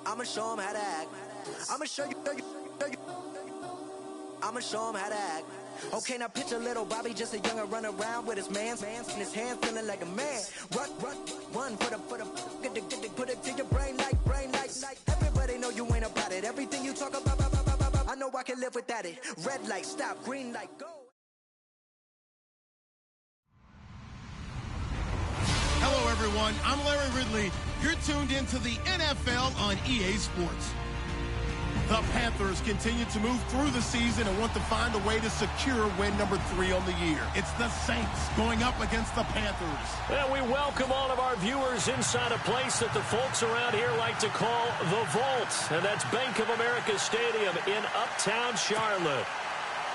I'ma show him how to act. I'ma show you. I'ma show him how to act. Okay, now picture little Bobby, just a youngin' run around with his man's in his hand, feeling like a man. Run for the put it to your brain like. Everybody know you ain't about it. Everything you talk about, I know I can live without it. Red light, stop, green light, go. Hello, everyone. I'm Larry Ridley. You're tuned into the NFL on EA Sports. The Panthers continue to move through the season and want to find a way to secure win number 3 on the year. It's the Saints going up against the Panthers. And we welcome all of our viewers inside a place that the folks around here like to call the Vault. And that's Bank of America Stadium in Uptown Charlotte.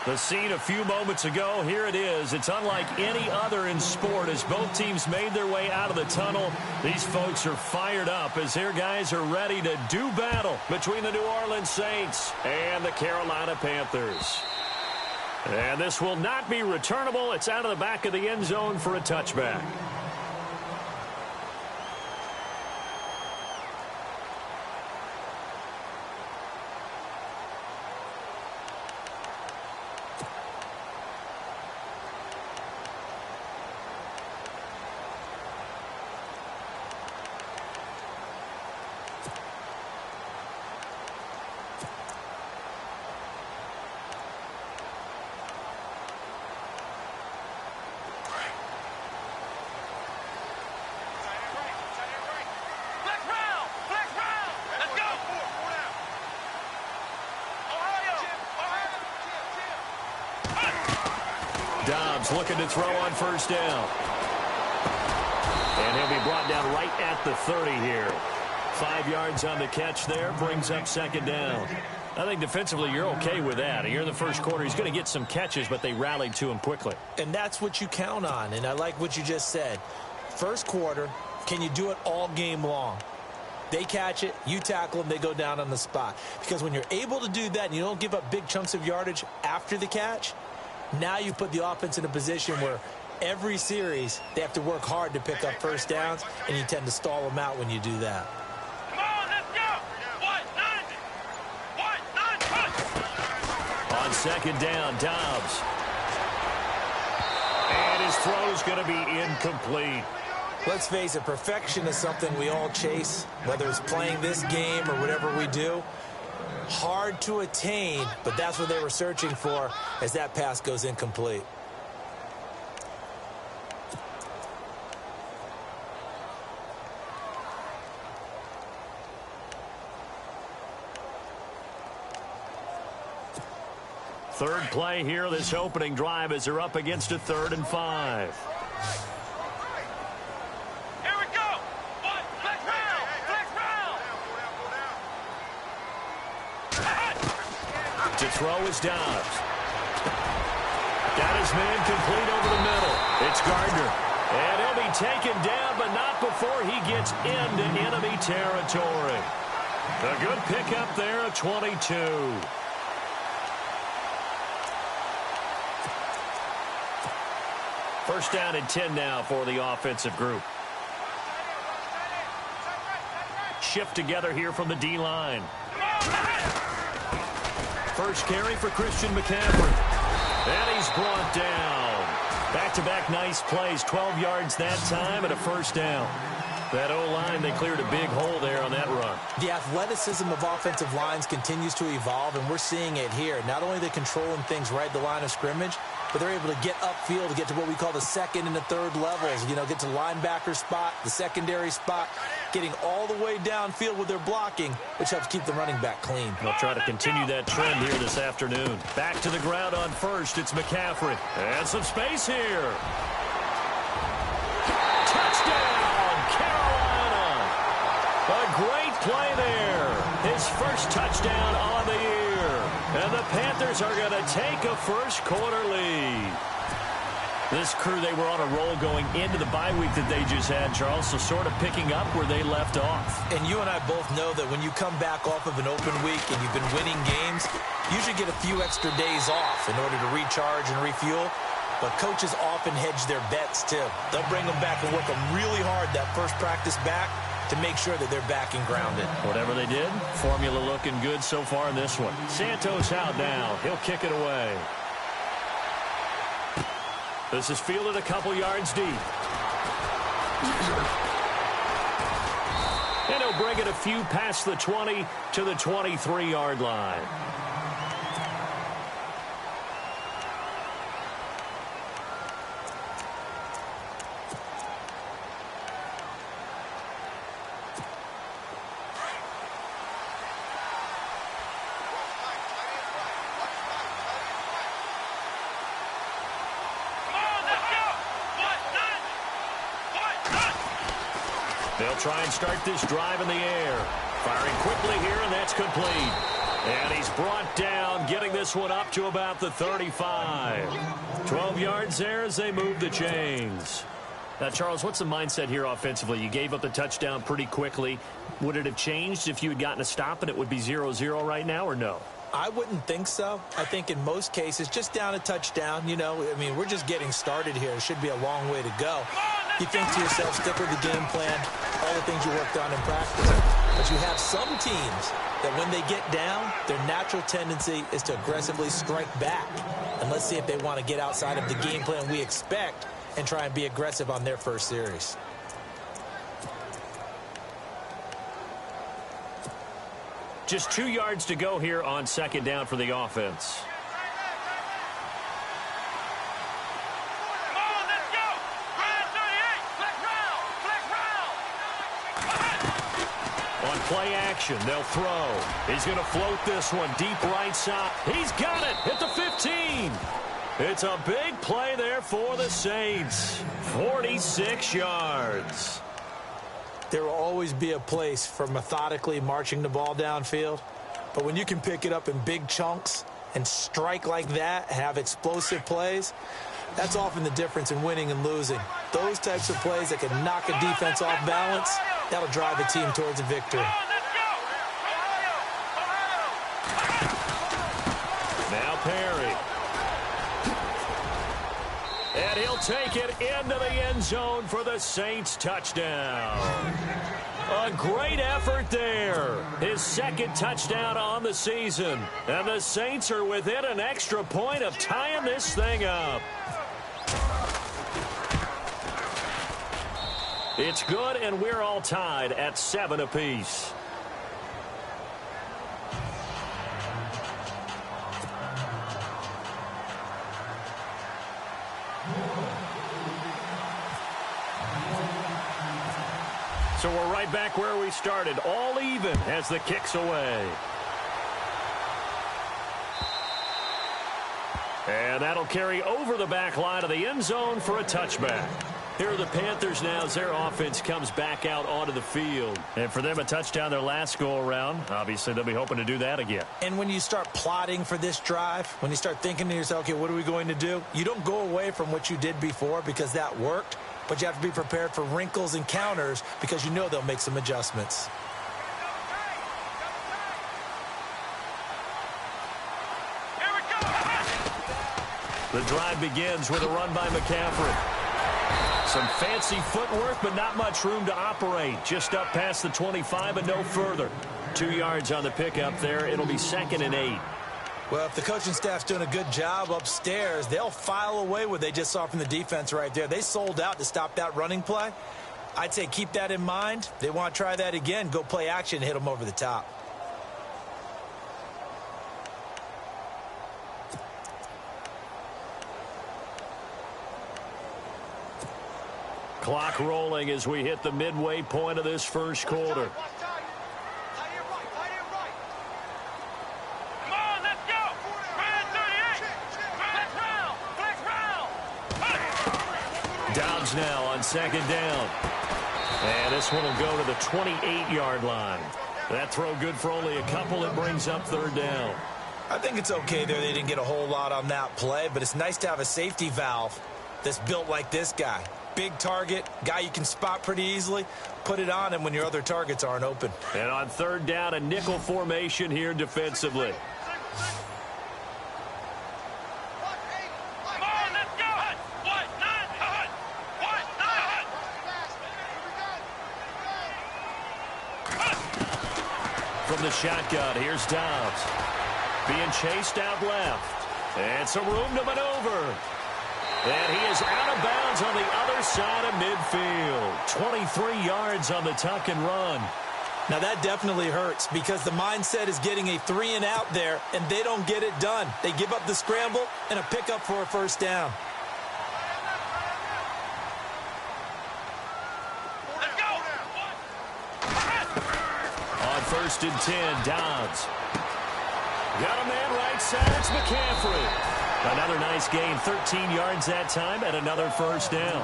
The scene a few moments ago, here it is. It's unlike any other in sport as both teams made their way out of the tunnel. These folks are fired up as their guys are ready to do battle between the New Orleans Saints and the Carolina Panthers. And this will not be returnable. It's out of the back of the end zone for a touchback. Dobbs looking to throw on first down. And he'll be brought down right at the 30 here. 5 yards on the catch there, brings up second down. I think defensively you're okay with that. Here in the first quarter, he's going to get some catches, but they rallied to him quickly. And that's what you count on, and I like what you just said. First quarter, can you do it all game long? They catch it, you tackle them, they go down on the spot. Because when you're able to do that and you don't give up big chunks of yardage after the catch, now you put the offense in a position where every series they have to work hard to pick up first downs, and you tend to stall them out when you do that. Come on, let's go! 1-9! On second down, Dobbs. And his throw's going to be incomplete. Let's face it, perfection is something we all chase, whether it's playing this game or whatever we do. Hard to attain, but that's what they were searching for as that pass goes incomplete. Third play here, this opening drive as they're up against a 3rd and 5. To throw is Dobbs. Got his man complete over the middle. It's Gardner. And he'll be taken down, but not before he gets into enemy territory. A good pickup there of 22. First down and 10 now for the offensive group. Shift together here from the D-line. First carry for Christian McCaffrey. And he's brought down. Back-to-back nice plays. 12 yards that time and a first down. That O-line, they cleared a big hole there on that run. The athleticism of offensive lines continues to evolve, and we're seeing it here. Not only are they controlling things right at the line of scrimmage, but they're able to get upfield to get to what we call the second and the third levels. You know, get to linebacker spot, the secondary spot, getting all the way downfield with their blocking, which helps keep the running back clean. They'll try to continue that trend here this afternoon. Back to the ground on first. It's McCaffrey. And some space here. Touchdown, Carolina. A great play there. His first touchdown on the year. And the Panthers are going to take a first quarter lead. This crew, they were on a roll going into the bye week that they just had, Charles, so sort of picking up where they left off. And you and I both know that when you come back off of an open week and you've been winning games, you should get a few extra days off in order to recharge and refuel. But coaches often hedge their bets, too. They'll bring them back and work them really hard that first practice back, to make sure that they're back and grounded. Whatever they did, formula looking good so far in this one. Santos out now. He'll kick it away. This is fielded a couple yards deep. And he'll bring it a few past the 20 to the 23-yard line. They'll try and start this drive in the air. Firing quickly here, and that's complete. And he's brought down, getting this one up to about the 35. 12 yards there as they move the chains. Now, Charles, what's the mindset here offensively? You gave up the touchdown pretty quickly. Would it have changed if you had gotten a stop and it would be 0-0 right now, or no? I wouldn't think so. I think in most cases, just down a touchdown, you know, I mean, we're just getting started here. It should be a long way to go. You think to yourself, stick with the game plan, all the things you worked on in practice. But you have some teams that when they get down, their natural tendency is to aggressively strike back. And let's see if they want to get outside of the game plan we expect and try and be aggressive on their first series. Just 2 yards to go here on second down for the offense. On play action, they'll throw. He's going to float this one deep right side. He's got it at the 15. It's a big play there for the Saints. 46 yards. There will always be a place for methodically marching the ball downfield. But when you can pick it up in big chunks and strike like that, have explosive plays, that's often the difference in winning and losing. Those types of plays that can knock a defense off balance, that'll drive a team towards a victory. Now Perry. And he'll take it into the end zone for the Saints touchdown. A great effort there. His second touchdown on the season. And the Saints are within an extra point of tying this thing up. It's good, and we're all tied at 7 apiece. So we're right back where we started, all even as the kick's away. And that'll carry over the back line of the end zone for a touchback. Here are the Panthers now as their offense comes back out onto the field. And for them, a touchdown their last go-around. Obviously, they'll be hoping to do that again. And when you start plotting for this drive, when you start thinking to yourself, okay, what are we going to do? You don't go away from what you did before because that worked. But you have to be prepared for wrinkles and counters because you know they'll make some adjustments. The drive begins with a run by McCaffrey. Some fancy footwork, but not much room to operate. Just up past the 25 and no further. 2 yards on the pickup there. It'll be 2nd and 8. Well, if the coaching staff's doing a good job upstairs, they'll file away what they just saw from the defense right there. They sold out to stop that running play. I'd say keep that in mind. They want to try that again. Go play action, hit them over the top. Clock rolling as we hit the midway point of this first quarter. Downs now on second down. And this one will go to the 28-yard line. That throw good for only a couple. It brings up 3rd down. I think it's okay there. They didn't get a whole lot on that play, but it's nice to have a safety valve that's built like this guy. Big target, guy you can spot pretty easily. Put it on him when your other targets aren't open. And on 3rd down, a nickel formation here defensively. from the shotgun. Here's Dobbs. Being chased out left. And some room to maneuver. And he is out of bounds on the other side of midfield. 23 yards on the tuck and run. Now that definitely hurts because the mindset is getting a 3-and-out there, and they don't get it done. They give up the scramble and a pickup for a first down. Let's go. On 1st and 10, Dobbs. Got a man right side. It's McCaffrey. Another nice gain, 13 yards that time, and another first down.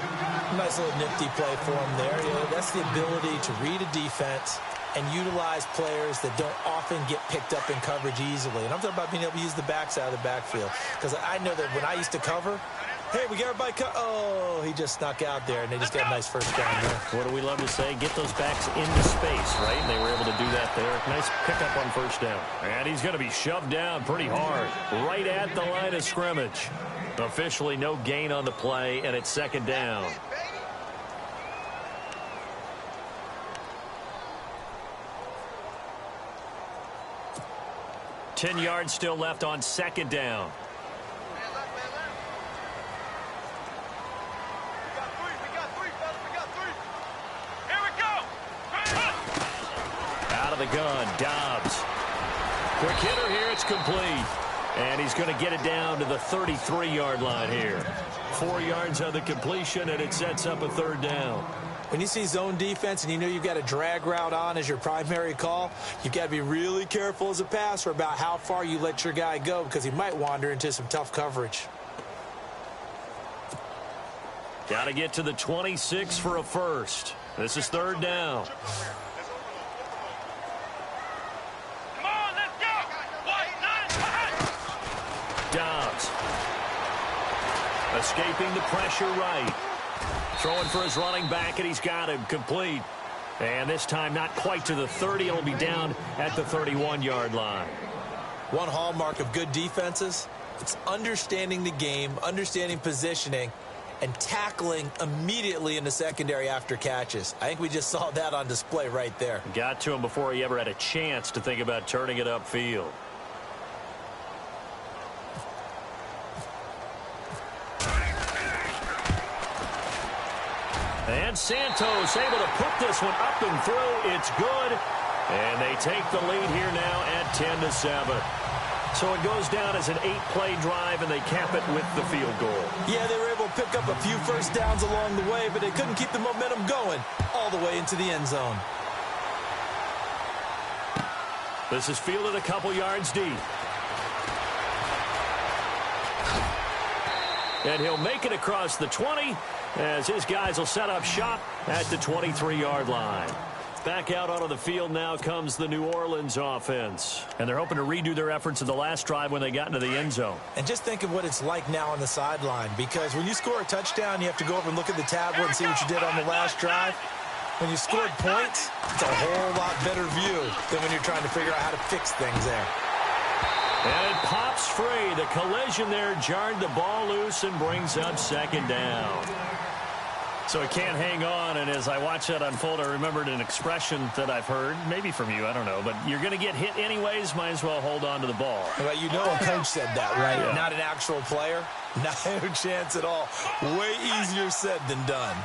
Nice little nifty play for him there. Yeah, that's the ability to read a defense and utilize players that don't often get picked up in coverage easily. And I'm talking about being able to use the backside of the backfield. Because I know that when I used to cover, hey, we got everybody oh, he just snuck out there, and they just got a nice first down there. What do we love to say? Get those backs into space, right? And they were able to do that there. Nice pickup on first down. And he's going to be shoved down pretty hard, right at the line of scrimmage. Officially no gain on the play, and it's 2nd down. Ten yards still left on 2nd down. Out of the gun, Dobbs. Quick hitter here, it's complete. And he's going to get it down to the 33-yard line here. 4 yards on the completion, and it sets up a 3rd down. When you see zone defense and you know you've got a drag route on as your primary call, you've got to be really careful as a passer about how far you let your guy go because he might wander into some tough coverage. Got to get to the 26 for a first. This is 3rd down. Come on, let's go. Dobbs. Escaping the pressure right. Throwing for his running back, and he's got him complete. And this time not quite to the 30. It'll be down at the 31-yard line. One hallmark of good defenses, it's understanding the game, understanding positioning, and tackling immediately in the secondary after catches. I think we just saw that on display right there. Got to him before he ever had a chance to think about turning it upfield. And Santos able to put this one up and through. It's good. And they take the lead here now at 10-7. So it goes down as an 8-play drive, and they cap it with the field goal. Yeah, they were able to pick up a few first downs along the way, but they couldn't keep the momentum going all the way into the end zone. This is fielded a couple yards deep. And he'll make it across the 20 as his guys will set up shop at the 23-yard line. Back out onto the field now comes the New Orleans offense. And they're hoping to redo their efforts of the last drive when they got into the end zone. And just think of what it's like now on the sideline, because when you score a touchdown, you have to go over and look at the tablet and see what you did on the last drive. When you scored points, it's a whole lot better view than when you're trying to figure out how to fix things there. And it pops free. The collision there jarred the ball loose and brings up 2nd down. So it can't hang on, and as I watch that unfold, I remembered an expression that I've heard, maybe from you, I don't know, but you're going to get hit anyways, might as well hold on to the ball. Well, you know a coach said that, right? Yeah. Not an actual player. No chance at all. Way easier said than done.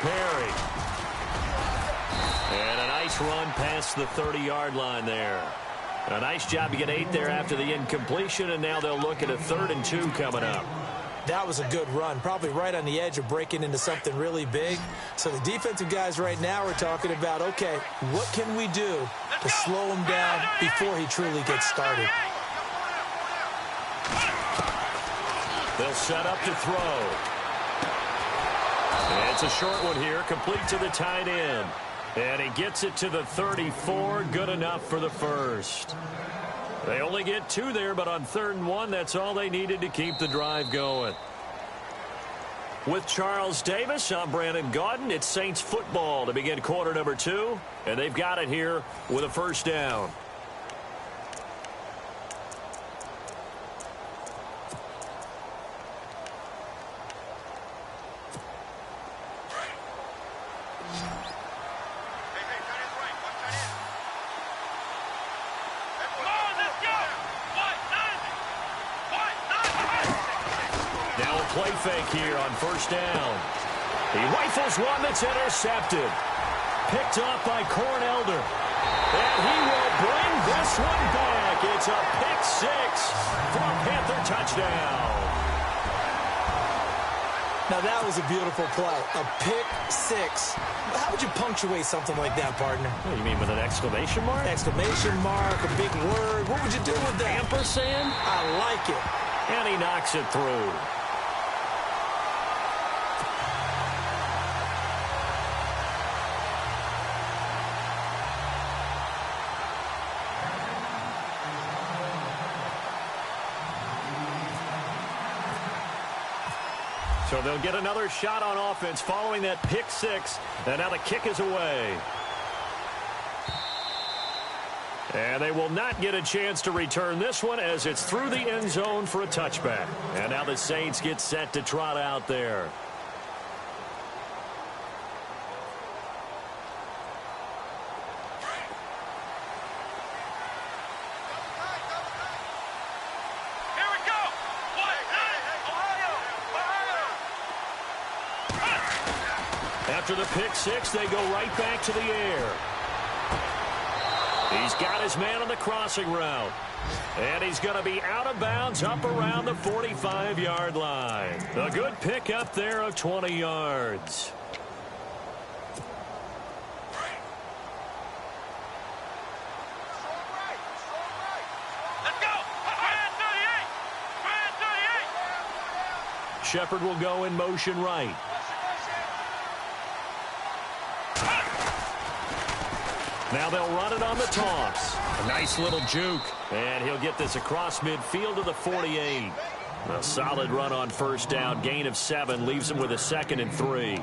Perry. And a nice run past the 30-yard line there. A nice job to get 8 there after the incompletion, and now they'll look at a 3rd and 2 coming up. That was a good run, probably right on the edge of breaking into something really big. So the defensive guys right now are talking about, okay, what can we do to slow him down before he truly gets started? They'll set up to throw. And it's a short one here, complete to the tight end. And he gets it to the 34, good enough for the first. They only get 2 there, but on 3rd and 1, that's all they needed to keep the drive going. With Charles Davis, I'm Brandon Gaudin. It's Saints football to begin quarter number 2, and they've got it here with a first down. play fake here on first down. He rifles one that's intercepted. Picked off by Cornelder. And he will bring this one back. It's a pick six for a Panther touchdown. Now, that was a beautiful play. A pick six. How would you punctuate something like that, partner? What, you mean with an exclamation mark? Exclamation mark, a big word. What would you do with that? Ampersand? I like it. And he knocks it through. So they'll get another shot on offense following that pick six. And now the kick is away. And they will not get a chance to return this one as it's through the end zone for a touchback. And now the Saints get set to trot out there. After the pick six, they go right back to the air. He's got his man on the crossing route. And he's going to be out of bounds up around the 45-yard line. A good pickup there of 20 yards. Let's go! Brand 38! Brand 38! Shepard will go in motion right. Now they'll run it on the toss. A nice little juke. And he'll get this across midfield to the 48. A solid run on first down. Gain of 7 leaves him with a 2nd and 3.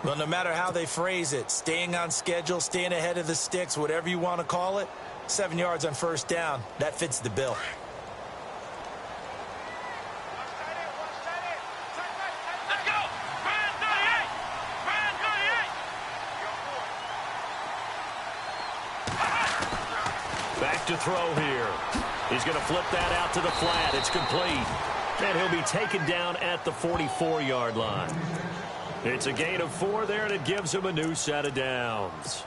Well, no matter how they phrase it, staying on schedule, staying ahead of the sticks, whatever you want to call it, 7 yards on first down, that fits the bill. Let's go! Brand 38! Brand 38! Back to throw here. He's going to flip that out to the flat. It's complete. And he'll be taken down at the 44-yard line. It's a gain of 4 there, and it gives him a new set of downs.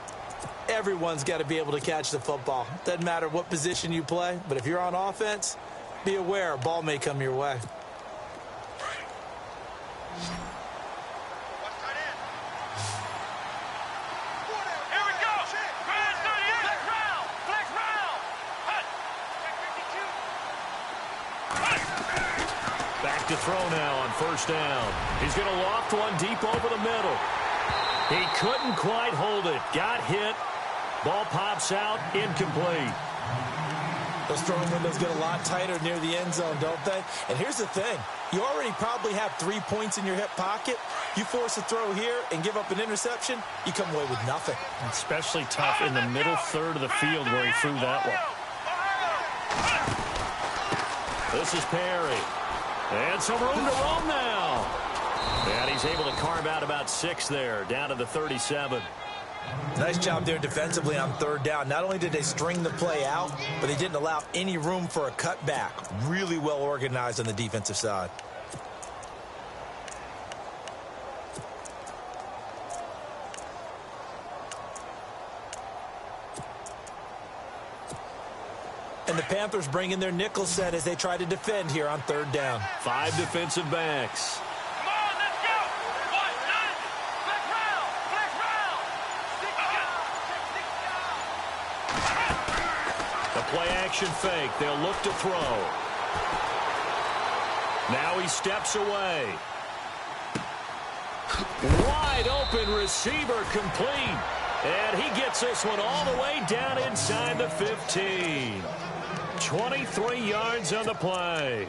Everyone's got to be able to catch the football. Doesn't matter what position you play, but if you're on offense, be aware a ball may come your way. Here we go! Brand 38! Flex round! Flex round! Hut! Back to throw now on first down. He's going to loft one deep over the middle. He couldn't quite hold it. Got hit. Ball pops out. Incomplete. Those throwing windows get a lot tighter near the end zone, don't they? And here's the thing. You already probably have 3 points in your hip pocket. You force a throw here and give up an interception, you come away with nothing. Especially tough in the middle third of the field where he threw that one. This is Perry. And some room to roam now. And he's able to carve out about 6 there, down to the 37. Nice job there defensively on third down. Not only did they string the play out, but they didn't allow any room for a cutback. Really well organized on the defensive side. And the Panthers bring in their nickel set as they try to defend here on third down. 5 defensive backs. Come on, let's go! 1, 9! Flex round! Flex round! 6 The play action fake. They'll look to throw. Now he steps away. Wide open receiver complete. And he gets this one all the way down inside the 15. 23 yards on the play.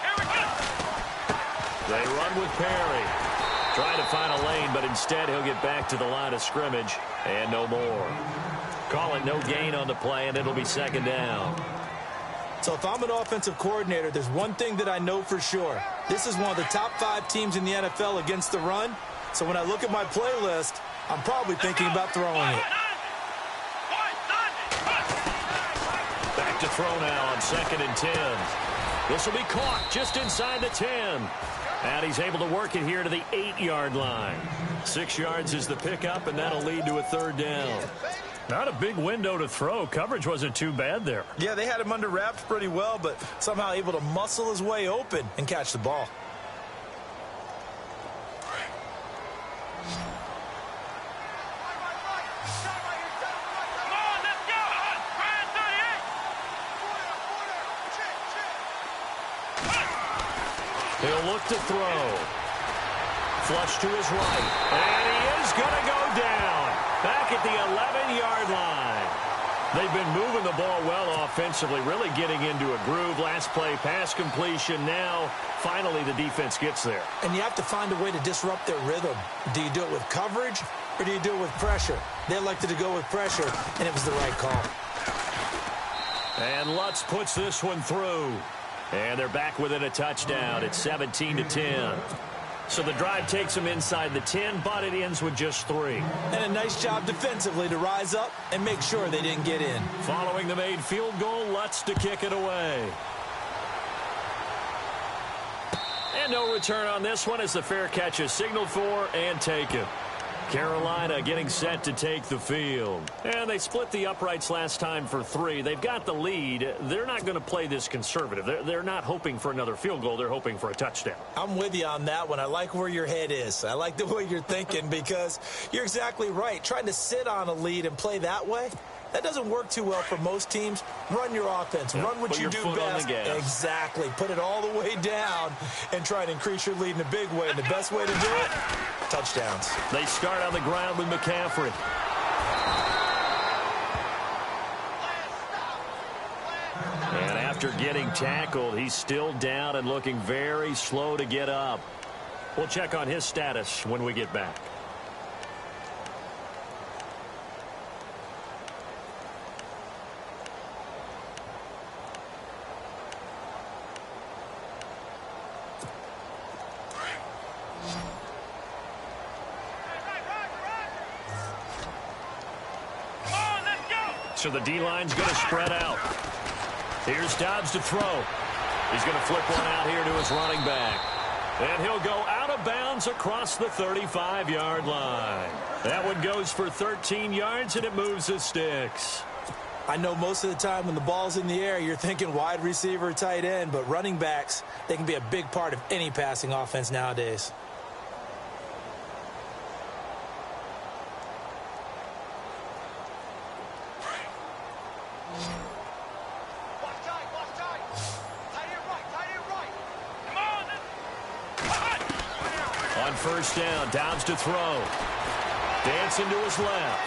Here we go! They run with Perry. Trying to find a lane, but instead he'll get back to the line of scrimmage. And no more. Call it no gain on the play, and it'll be 2nd down. So if I'm an offensive coordinator, there's one thing that I know for sure. This is one of the top 5 teams in the NFL against the run. So when I look at my playlist, I'm probably thinking about throwing it. 1, 9! throw now on 2nd and 10. This will be caught just inside the 10. And he's able to work it here to the 8-yard line. 6 yards is the pickup, and that'll lead to a 3rd down. Not a big window to throw. Coverage wasn't too bad there. Yeah, they had him under wraps pretty well, but somehow able to muscle his way open and catch the ball. He'll look to throw. Flush to his right. And he is going to go down. Back at the 11-yard line. They've been moving the ball well offensively, really getting into a groove. Last play, pass completion. Now, finally, the defense gets there. And you have to find a way to disrupt their rhythm. Do you do it with coverage or do you do it with pressure? They elected to go with pressure, and it was the right call. And Lutz puts this one through. And they're back within a touchdown. It's 17-10. So the drive takes them inside the 10, but it ends with just 3. And a nice job defensively to rise up and make sure they didn't get in. Following the made field goal, Lutz to kick it away. And no return on this one as the fair catch is signaled for and taken. Carolina getting set to take the field. And they split the uprights last time for 3. They've got the lead. They're not going to play this conservative. They're not hoping for another field goal. They're hoping for a touchdown. I'm with you on that one. I like where your head is. I like the way you're thinking because you're exactly right. Trying to sit on a lead and play that way, that doesn't work too well for most teams. Run your offense. Yeah, run what you do best. Exactly. Put it all the way down and try to increase your lead in a big way. And the best way to do it, touchdowns. They start on the ground with McCaffrey. And after getting tackled, he's still down and looking very slow to get up. We'll check on his status when we get back. So the D-line's going to spread out. Here's Dobbs to throw. He's going to flip one out here to his running back. And he'll go out of bounds across the 35-yard line. That one goes for 13 yards, and it moves the sticks. I know most of the time when the ball's in the air, you're thinking wide receiver, tight end, but running backs, they can be a big part of any passing offense nowadays. First down, Dobbs to throw. Dancing to his left.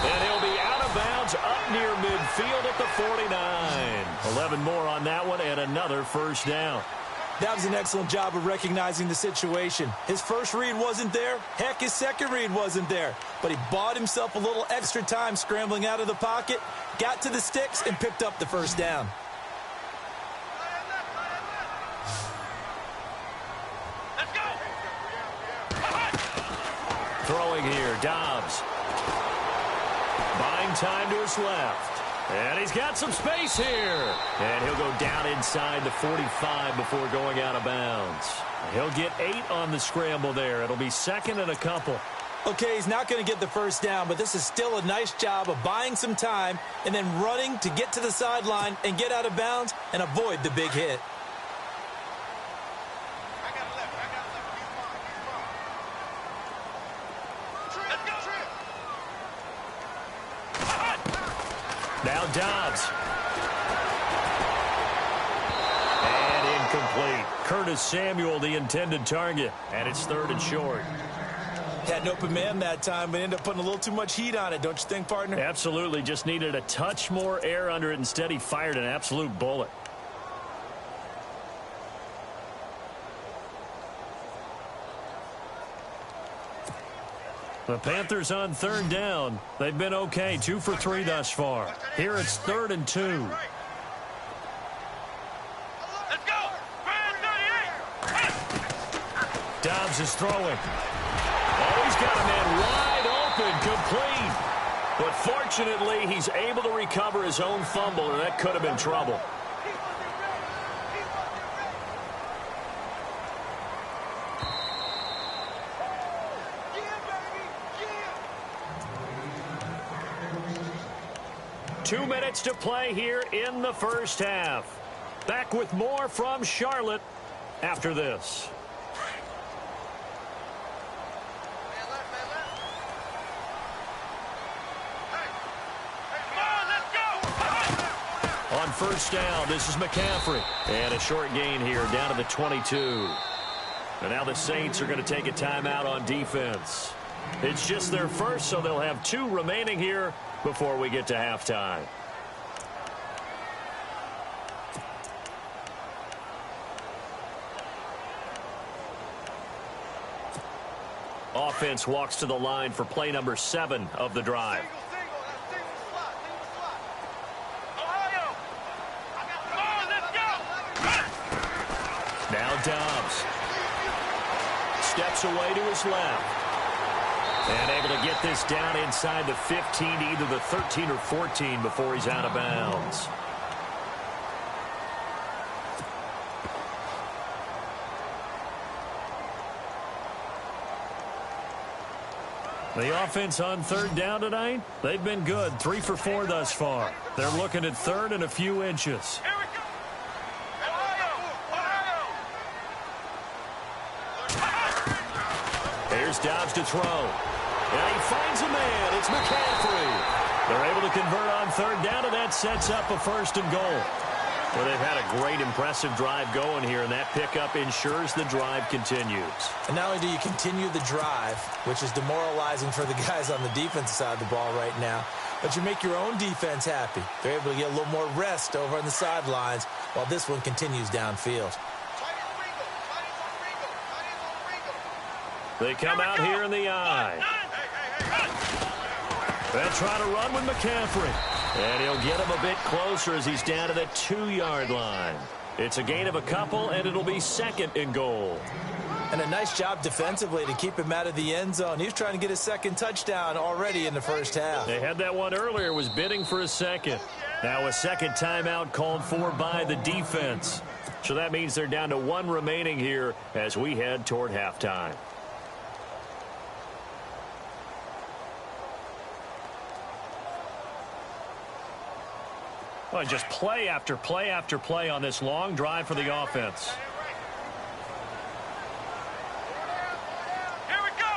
And he'll be out of bounds up near midfield at the 49. 11 more on that one and another first down. That was an excellent job of recognizing the situation. His first read wasn't there. Heck, his second read wasn't there. But he bought himself a little extra time scrambling out of the pocket, got to the sticks, and picked up the first down. Throwing here, Dobbs. Buying time to his left. And he's got some space here. And he'll go down inside the 45 before going out of bounds. He'll get 8 on the scramble there. It'll be second and a couple. Okay, he's not going to get the first down, but this is still a nice job of buying some time and then running to get to the sideline and get out of bounds and avoid the big hit. Now Dobbs. And incomplete. Curtis Samuel, the intended target. And it's 3rd and short. Had an open man that time, but ended up putting a little too much heat on it, don't you think, partner? Absolutely. Just needed a touch more air under it. Instead, he fired an absolute bullet. The Panthers on 3rd down. They've been okay. 2 for 3 thus far. Here it's 3rd and 2. Let's go! Dobbs is throwing. Oh, he's got a man wide open. Complete. But fortunately, he's able to recover his own fumble, or that could have been trouble. Yeah. 2 minutes to play here in the first half. Back with more from Charlotte after this. On first down, this is McCaffrey. And a short gain here down to the 22. And now the Saints are going to take a timeout on defense. It's just their first, so they'll have 2 remaining here before we get to halftime. Offense walks to the line for play number 7 of the drive. Now Dobbs steps away to his left. And able to get this down inside the 15, either the 13 or 14 before he's out of bounds. The offense on third down tonight, they've been good. 3 for 4 thus far. They're looking at third and a few inches. Here's Dobbs to throw. And he finds a man. It's McCaffrey. They're able to convert on third down, and that sets up a first and goal. Well, they've had a great, impressive drive going here, and that pickup ensures the drive continues. And not only do you continue the drive, which is demoralizing for the guys on the defensive side of the ball right now, but you make your own defense happy. They're able to get a little more rest over on the sidelines while this one continues downfield. They come out here in the eye. They'll try to run with McCaffrey. And he'll get him a bit closer as he's down to the 2-yard line. It's a gain of a couple, and it'll be second and goal. And a nice job defensively to keep him out of the end zone. He was trying to get his second touchdown already in the first half. They had that one earlier, was bidding for a second. Now a second timeout called for by the defense. So that means they're down to 1 remaining here as we head toward halftime. Well, just play after play after play on this long drive for the offense. Here we go.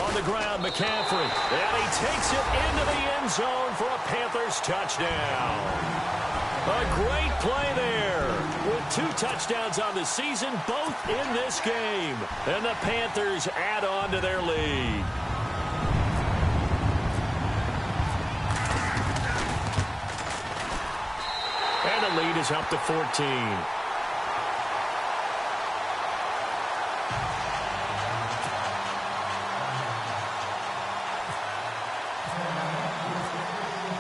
On the ground, McCaffrey. And he takes it into the end zone for a Panthers touchdown. A great play there. With 2 touchdowns on the season, both in this game. And the Panthers add on to their lead. And the lead is up to 14.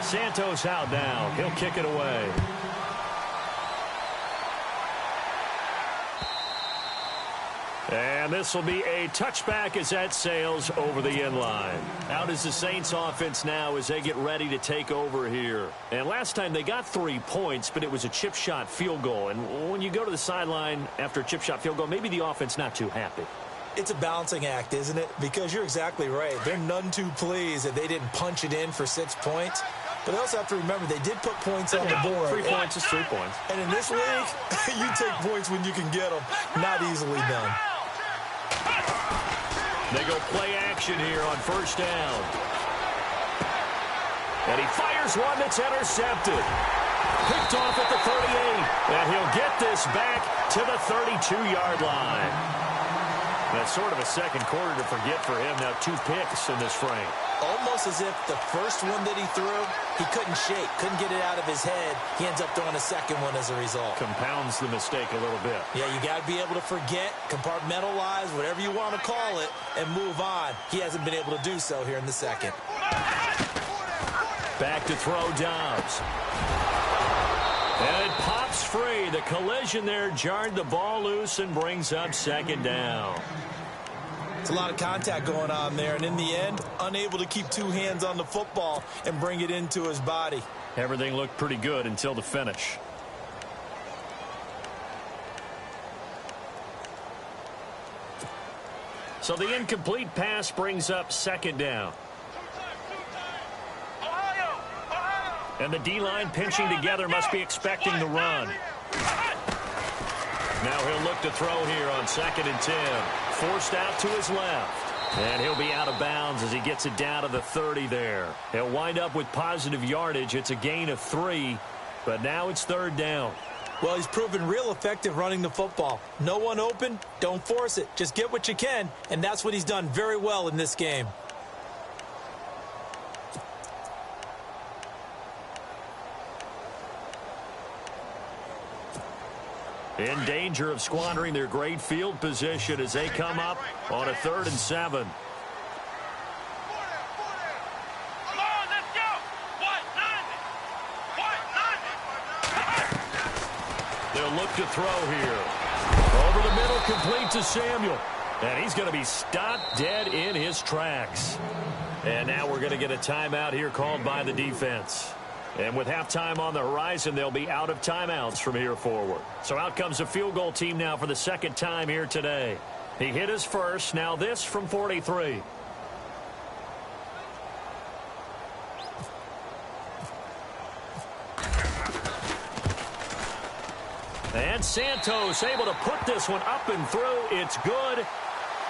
Santos out now. He'll kick it away. And this will be a touchback as that sails over the end line. Out is the Saints offense now as they get ready to take over here. And last time they got 3 points, but it was a chip shot field goal. And when you go to the sideline after a chip shot field goal, maybe the offense not too happy. It's a balancing act, isn't it? Because you're exactly right. They're none too pleased that they didn't punch it in for 6 points. But they also have to remember they did put points on the board. 3 points is 3 points. And in this league, you take points when you can get them. Not easily done. They go play action here on first down. And he fires one that's intercepted. Picked off at the 38. And he'll get this back to the 32-yard line. That's sort of a second quarter to forget for him. Now 2 picks in this frame. Almost as if the first one that he threw, he couldn't shake, couldn't get it out of his head. He ends up throwing a second one as a result. Compounds the mistake a little bit. Yeah, you got to be able to forget, compartmentalize, whatever you want to call it, and move on. He hasn't been able to do so here in the second. Back to throw Dobbs. And it pops free. The collision there jarred the ball loose and brings up second down. It's a lot of contact going on there, and in the end, unable to keep two hands on the football and bring it into his body. Everything looked pretty good until the finish. So the incomplete pass brings up second down. And the D-line pinching together must be expecting the run. Now he'll look to throw here on 2nd and 10. Forced out to his left. And he'll be out of bounds as he gets it down to the 30 there. He'll wind up with positive yardage. It's a gain of 3, but now it's 3rd down. Well, he's proven real effective running the football. No one open, don't force it. Just get what you can, and that's what he's done very well in this game. In danger of squandering their great field position as they come up on a 3rd and 7. They'll look to throw here. Over the middle, complete to Samuel. And he's going to be stopped dead in his tracks. And now we're going to get a timeout here called by the defense. And with halftime on the horizon, they'll be out of timeouts from here forward. So out comes a field goal team now for the 2nd time here today. He hit his first. Now this from 43. And Santos able to put this one up and through. It's good.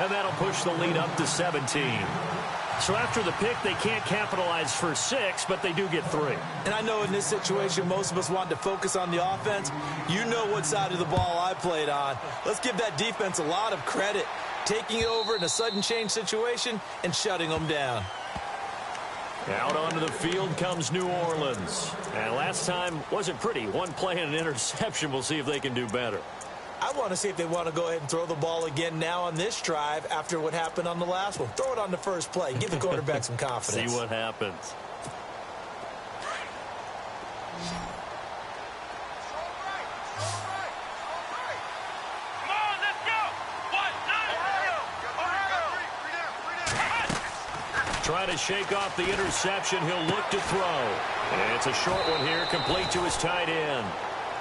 And that'll push the lead up to 17. So after the pick, they can't capitalize for 6, but they do get 3. And I know in this situation, most of us want to focus on the offense. You know what side of the ball I played on. Let's give that defense a lot of credit. Taking it over in a sudden change situation and shutting them down. Out onto the field comes New Orleans. And last time wasn't pretty. One play and an interception. We'll see if they can do better. I want to see if they want to go ahead and throw the ball again now on this drive after what happened on the last one. Throw it on the first play. Give the quarterback some confidence. See what happens. Trying to shake off the interception. He'll look to throw. And it's a short one here, complete to his tight end.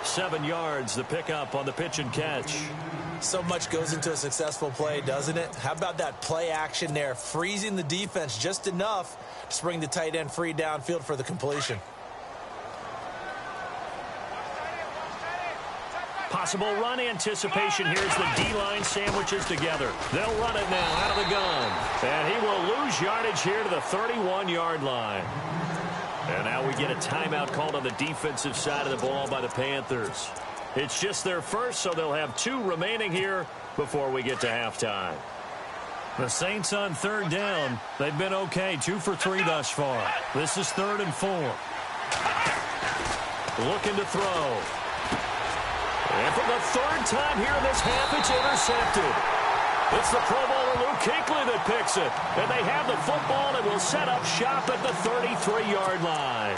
7 yards, the pickup on the pitch and catch. So much goes into a successful play, doesn't it? How about that play action there, freezing the defense just enough to bring the tight end free downfield for the completion. Possible run anticipation. Here's the D-line sandwiches together. They'll run it now out of the gun. And he will lose yardage here to the 31-yard line. And now we get a timeout called on the defensive side of the ball by the Panthers. It's just their first, so they'll have 2 remaining here before we get to halftime. The Saints on 3rd down. They've been okay, 2 for 3 thus far. This is 3rd and 4. Looking to throw. And for the 3rd time here in this half, it's intercepted. It's the Pro Bowler Luke Kuechly that picks it. And they have the football and will set up shop at the 33-yard line.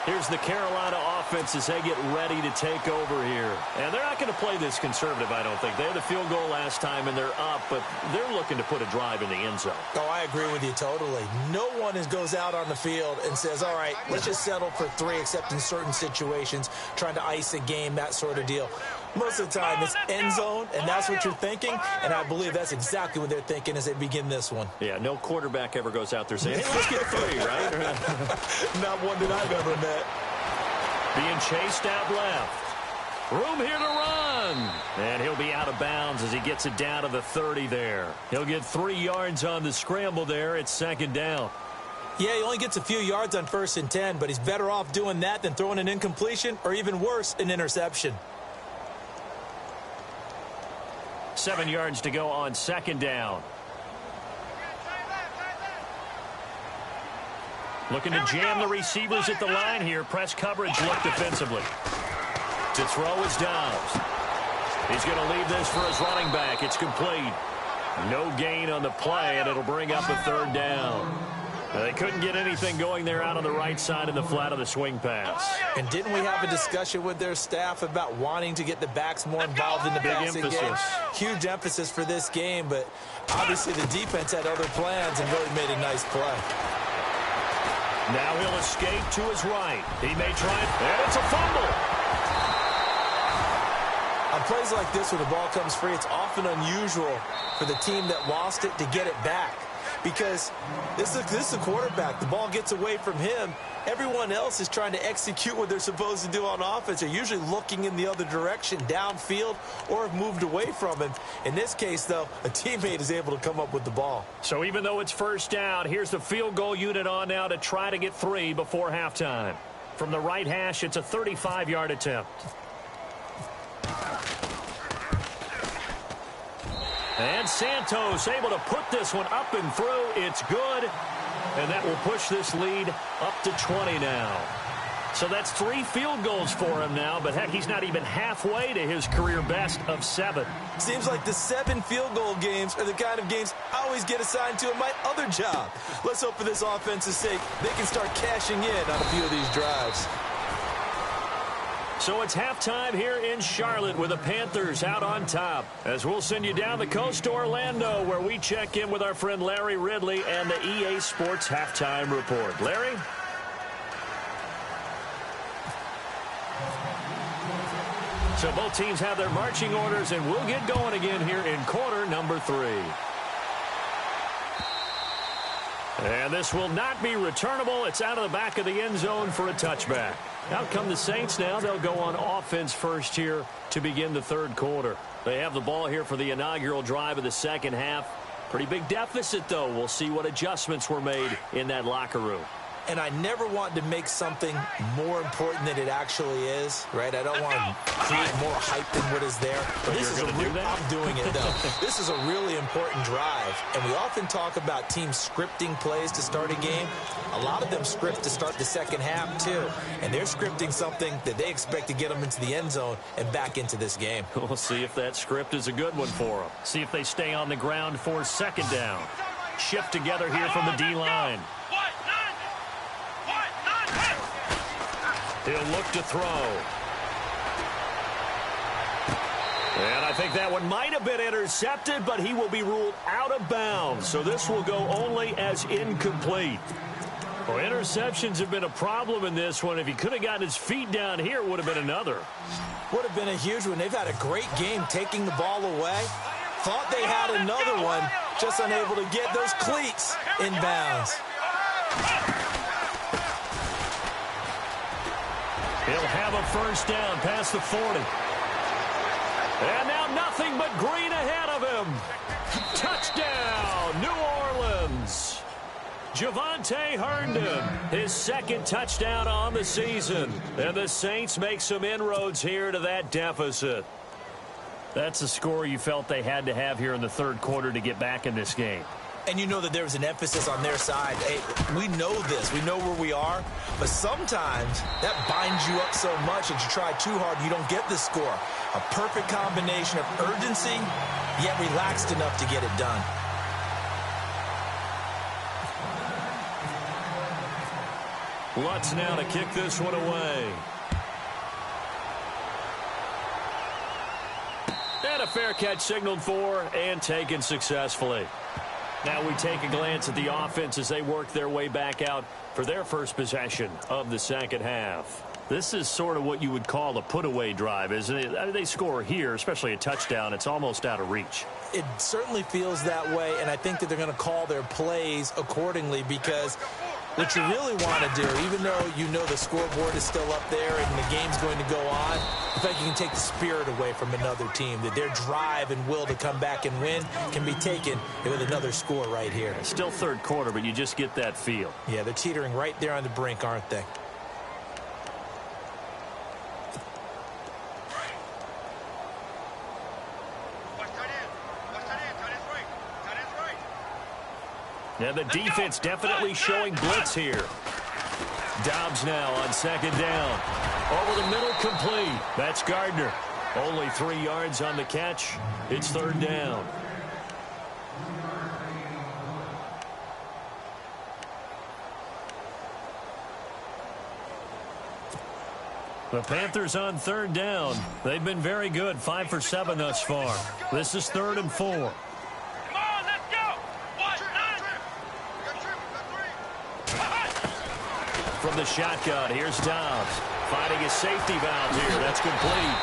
Here's the Carolina offense as they get ready to take over here. And they're not going to play this conservative, I don't think. They had the field goal last time, and they're up, but they're looking to put a drive in the end zone. Oh, I agree with you totally. No one goes out on the field and says, all right, let's just settle for 3, except in certain situations, trying to ice a game, that sort of deal. Most of the time, it's end zone, and that's what you're thinking, and I believe that's exactly what they're thinking as they begin this one. Yeah, no quarterback ever goes out there saying, hey, let's get 3, right? Not one that I've ever met. Being chased out left. Room here to run. And he'll be out of bounds as he gets it down to the 30 there. He'll get 3 yards on the scramble there. It's 2nd down. Yeah, he only gets a few yards on 1st and 10, but he's better off doing that than throwing an incompletion or even worse, an interception. 7 yards to go on 2nd down. Looking to jam the receivers at the line here. Press coverage look defensively. To throw is Downs. He's going to leave this for his running back. It's complete. No gain on the play, and it'll bring up a 3rd down. They couldn't get anything going there out on the right side in the flat of the swing pass. And didn't we have a discussion with their staff about wanting to get the backs more involved in the passing game? Huge emphasis for this game, but obviously the defense had other plans and really made a nice play. Now he'll escape to his right. He may try it, and it's a fumble. On plays like this, when the ball comes free, it's often unusual for the team that lost it to get it back. Because this is a quarterback. The ball gets away from him. Everyone else is trying to execute what they're supposed to do on offense. They're usually looking in the other direction, downfield, or have moved away from him. In this case, though, a teammate is able to come up with the ball. So even though it's first down, here's the field goal unit on now to try to get 3 before halftime. From the right hash, it's a 35-yard attempt. And Santos able to put this one up and through. It's good. And that will push this lead up to 20 now. So that's 3 field goals for him now. But, heck, he's not even halfway to his career best of 7. Seems like the 7 field goal games are the kind of games I always get assigned to in my other job. Let's hope for this offense's sake they can start cashing in on a few of these drives. So it's halftime here in Charlotte with the Panthers out on top. As we'll send you down the coast to Orlando, where we check in with our friend Larry Ridley and the EA Sports Halftime Report. Larry? So both teams have their marching orders, and we'll get going again here in quarter number 3. And this will not be returnable. It's out of the back of the end zone for a touchback. Out come the Saints now. They'll go on offense first here to begin the third quarter. They have the ball here for the inaugural drive of the second half. Pretty big deficit, though. We'll see what adjustments were made in that locker room. And I never want to make something more important than it actually is, right? I don't want to create more hype than what is there. But this is I'm doing it, though. This is a really important drive. And we often talk about teams scripting plays to start a game. A lot of them script to start the second half, too. And they're scripting something that they expect to get them into the end zone and back into this game. We'll see if that script is a good one for them. See if they stay on the ground for second down. Shift together here from the D-line. He'll look to throw. And I think that one might have been intercepted, but he will be ruled out of bounds. So this will go only as incomplete. Well, interceptions have been a problem in this one. If he could have gotten his feet down here, it would have been another. Would have been a huge one. They've had a great game taking the ball away. Thought they had another one, just unable to get those cleats in bounds. He'll have a first down past the 40. And now nothing but green ahead of him. Touchdown, New Orleans. Javonte Herndon, his second touchdown on the season. And the Saints make some inroads here to that deficit. That's a score you felt they had to have here in the third quarter to get back in this game. And you know that there was an emphasis on their side. Hey, we know this. We know where we are. But sometimes that binds you up so much that you try too hard, you don't get the score. A perfect combination of urgency, yet relaxed enough to get it done. Lutz now to kick this one away. And a fair catch signaled for and taken successfully. Now we take a glance at the offense as they work their way back out for their first possession of the second half. This is sort of what you would call a put-away drive, isn't it? I mean, they score here, especially a touchdown. It's almost out of reach. It certainly feels that way, and I think that they're going to call their plays accordingly because what you really want to do, even though you know the scoreboard is still up there and the game's going to go on, I think you can take the spirit away from another team, that their drive and will to come back and win can be taken with another score right here. Still third quarter, but you just get that feel. Yeah, they're teetering right there on the brink, aren't they? And the defense definitely showing blitz here. Dobbs now on second down. Over the middle, complete. That's Gardner. Only 3 yards on the catch. It's third down. The Panthers on third down. They've been very good, 5 for 7 thus far. This is 3rd and 4. Come on, let's go. From the shotgun, here's Dobbs. Finding his safety valve here. That's complete.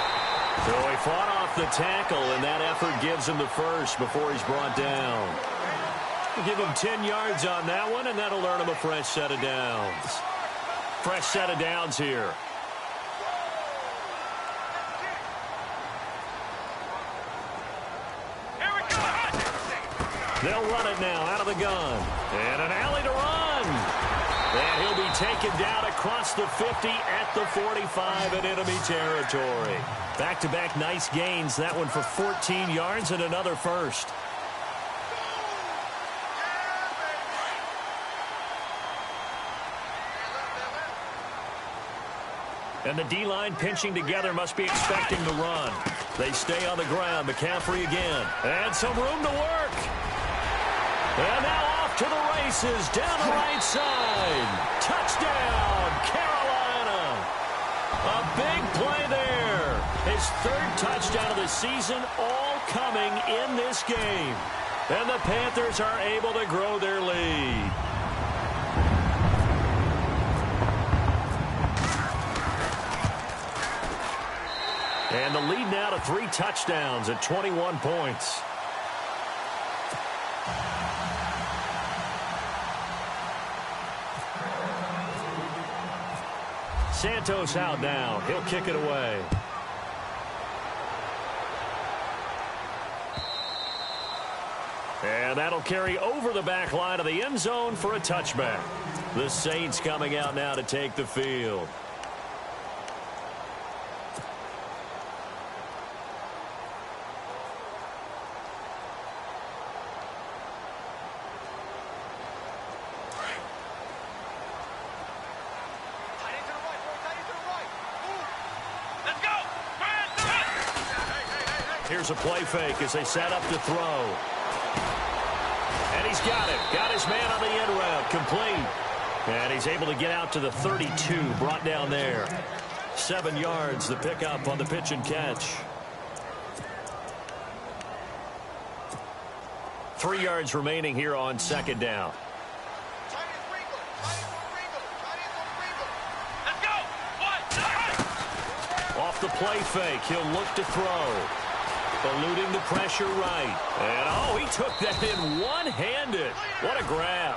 So he fought off the tackle, and that effort gives him the first before he's brought down. We'll give him 10 yards on that one, and that'll earn him a fresh set of downs. Fresh set of downs here. They'll run it now out of the gun. And an alley to run. And he'll be taken down across the 50 at the 45 in enemy territory. Back-to-back nice gains. That one for 14 yards and another first. And the D-line pinching together, must be expecting the run. They stay on the ground. McCaffrey again. And some room to work. And now off to the races, down the right side. Touchdown, Carolina. A big play there. His 3rd touchdown of the season, all coming in this game. And the Panthers are able to grow their lead. And the lead now to 3 touchdowns at 21 points. Santos out now. He'll kick it away. And that'll carry over the back line of the end zone for a touchback. The Saints coming out now to take the field. Here's a play fake as they set up to throw. And he's got it. Got his man on the end route. Complete. And he's able to get out to the 32. Brought down there. 7 yards, the pickup on the pitch and catch. 3 yards remaining here on 2nd down. Off the play fake. He'll look to throw. Eluding the pressure right. And, oh, he took that in one-handed. What a grab.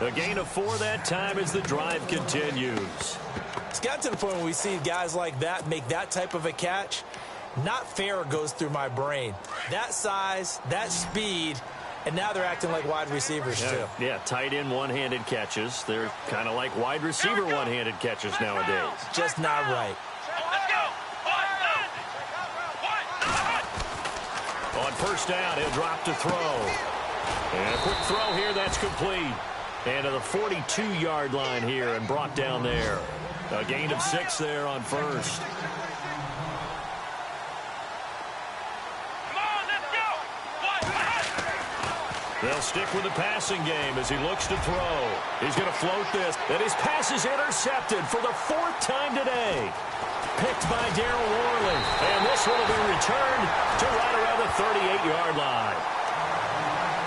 A gain of 4 that time as the drive continues. It's got to the point where we see guys like that make that type of a catch. Not fair goes through my brain. That size, that speed, and now they're acting like wide receivers, too. Yeah, tight end one-handed catches. They're kind of like wide receiver one-handed catches nowadays. Just not right. On 1st down, he'll drop to throw. And a quick throw here, that's complete. And to the 42-yard line here and brought down there. A gain of 6 there on 1st. Come on, let's go. They'll stick with the passing game as he looks to throw. He's going to float this. And his pass is intercepted for the 4th time today. Picked by Darryl Worley. And this one will be returned to right around the 38-yard line.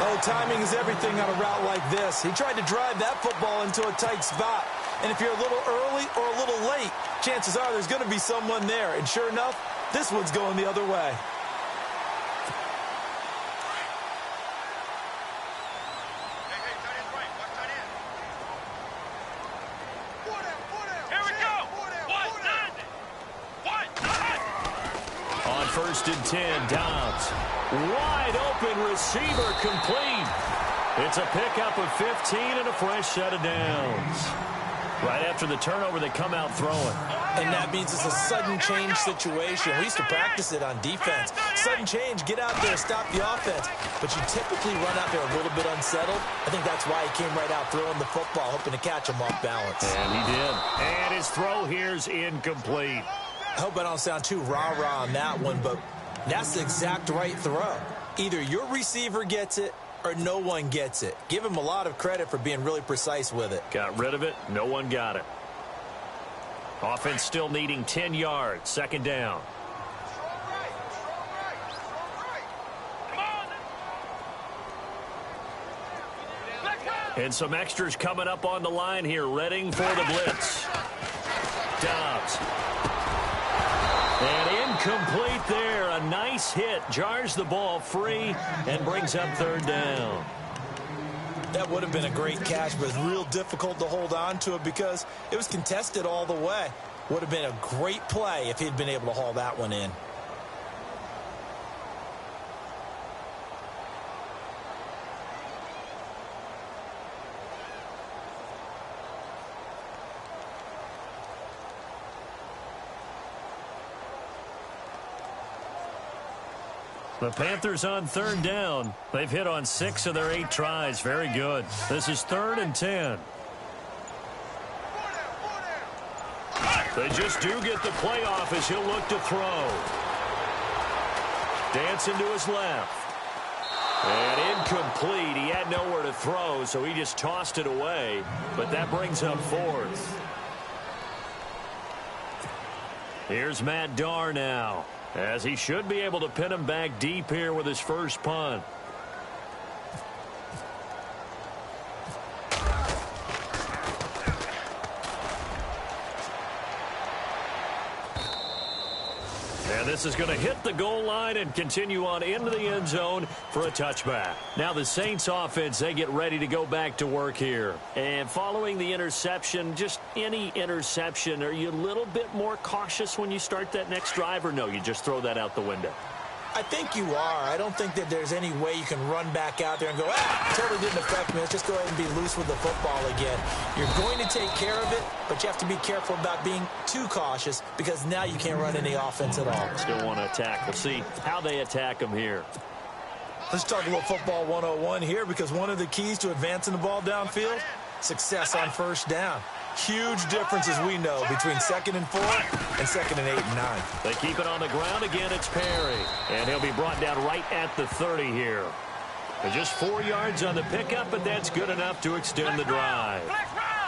Oh, timing is everything on a route like this. He tried to drive that football into a tight spot. And if you're a little early or a little late, chances are there's going to be someone there. And sure enough, this one's going the other way. On 1st and 10, Dobbs. Wide open receiver complete. It's a pickup of 15 and a fresh set of downs. Right after the turnover, they come out throwing. And that means it's a sudden change situation. We used to practice it on defense. Sudden change, get out there, stop the offense. But you typically run out there a little bit unsettled. I think that's why he came right out throwing the football, hoping to catch him off balance. And he did. And his throw here's incomplete. I hope I don't sound too rah-rah on that one, but that's the exact right throw. Either your receiver gets it or no one gets it. Give him a lot of credit for being really precise with it. Got rid of it. No one got it. Offense still needing 10 yards. Second down. And some extras coming up on the line here, readying for the blitz. Dobbs. And incomplete there. A nice hit. Jars the ball free and brings up third down. That would have been a great catch, but it's real difficult to hold on to it because it was contested all the way. Would have been a great play if he'd been able to haul that one in. The Panthers on third down. They've hit on 6 of their 8 tries. Very good. This is 3rd and 10. They just do get the play off as he'll look to throw. Dancing to his left. And incomplete. He had nowhere to throw, so he just tossed it away. But that brings up 4th. Here's Matt Darr now, as he should be able to pin him back deep here with his first punt. And this is going to hit the goal line and continue on into the end zone for a touchback. Now the Saints offense, they get ready to go back to work here. And following the interception, just any interception, are you a little bit more cautious when you start that next drive, or no, you just throw that out the window? I think you are. I don't think that there's any way you can run back out there and go, totally didn't affect me. Let's just go ahead and be loose with the football again. You're going to take care of it, but you have to be careful about being too cautious because now you can't run any offense at all. Still want to attack. We'll see how they attack them here. Let's talk a little football 101 here because one of the keys to advancing the ball downfield, success on first down. Huge difference, as we know, between 2nd and 4 and 2nd and 8 and 9. They keep it on the ground again. It's Perry. And he'll be brought down right at the 30 here. And just 4 yards on the pickup, but that's good enough to extend the drive.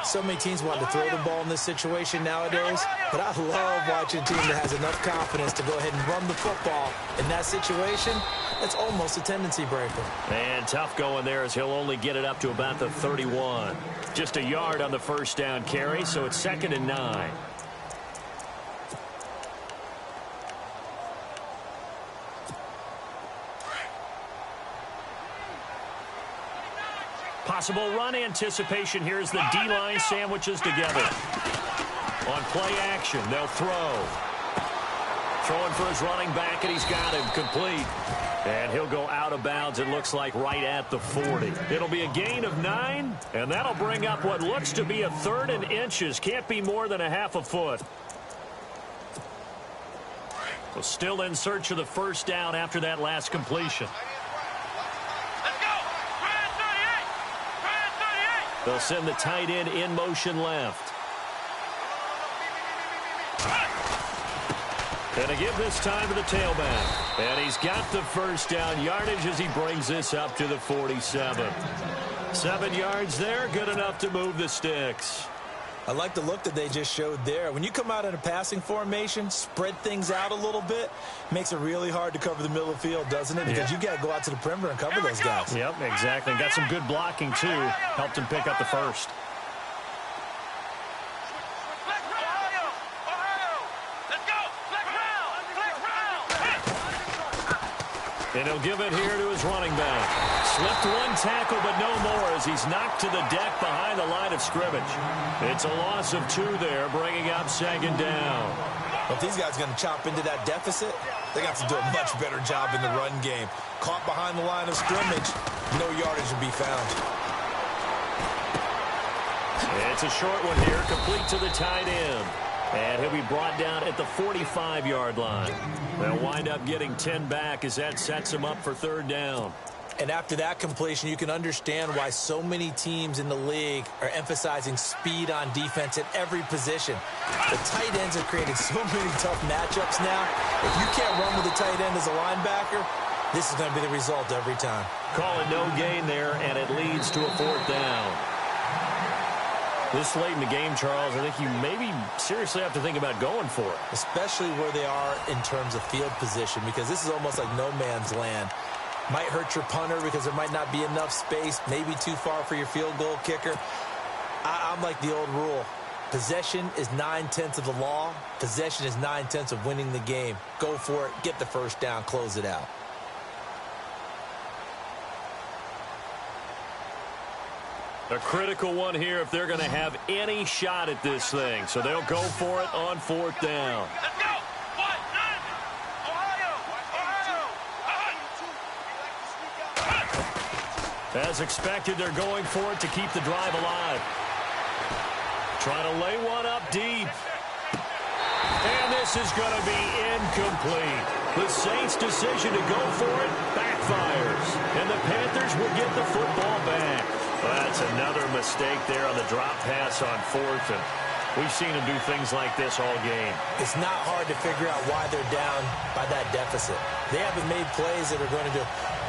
So many teams want to throw the ball in this situation nowadays, but I love watching a team that has enough confidence to go ahead and run the football. In that situation, it's almost a tendency breaker. And tough going there as he'll only get it up to about the 31. Just a yard on the first down carry, so it's 2nd and 9. Possible run anticipation here as the D-line sandwiches together. On play action, they'll throw. Throwing for his running back, and he's got him complete. And he'll go out of bounds, it looks like, right at the 40. It'll be a gain of 9, and that'll bring up what looks to be a 3rd and inches. Can't be more than a half a foot. So still in search of the first down after that last completion. They'll send the tight end in motion left. And to give this time to the tailback. And he's got the first down yardage as he brings this up to the 47. 7 yards there, good enough to move the sticks. I like the look that they just showed there. When you come out in a passing formation, spread things out a little bit, makes it really hard to cover the middle of the field, doesn't it? Because you've got to go out to the perimeter and cover those guys. Yep, exactly. Got some good blocking, too. Helped him pick up the first. And he'll give it here to his running back. Slipped one tackle, but no more as he's knocked to the deck behind the line of scrimmage. It's a loss of 2 there, bringing up 2nd down. Well, if these guys are going to chop into that deficit, they got to do a much better job in the run game. Caught behind the line of scrimmage, no yardage to be found. It's a short one here, complete to the tight end. And he'll be brought down at the 45-yard line. They'll wind up getting 10 back as that sets him up for 3rd down. And after that completion, you can understand why so many teams in the league are emphasizing speed on defense at every position. The tight ends have created so many tough matchups now. If you can't run with the tight end as a linebacker, this is going to be the result every time. Call it no gain there, and it leads to a 4th down. This late in the game, Charles, I think you maybe seriously have to think about going for it. Especially where they are in terms of field position, because this is almost like no man's land. Might hurt your punter because there might not be enough space, maybe too far for your field goal kicker. I'm like the old rule. Possession is 9/10 of the law. Possession is 9/10 of winning the game. Go for it, get the first down, close it out. A critical one here if they're going to have any shot at this thing. So they'll go for it on 4th down. Let's go. 1, 9. Ohio. As expected, they're going for it to keep the drive alive. Trying to lay one up deep. And this is going to be incomplete. The Saints' decision to go for it backfires. And the Panthers will get the football back. Well, that's another mistake there on the drop pass on 4th. And we've seen them do things like this all game. It's not hard to figure out why they're down by that deficit. They haven't made plays that are going to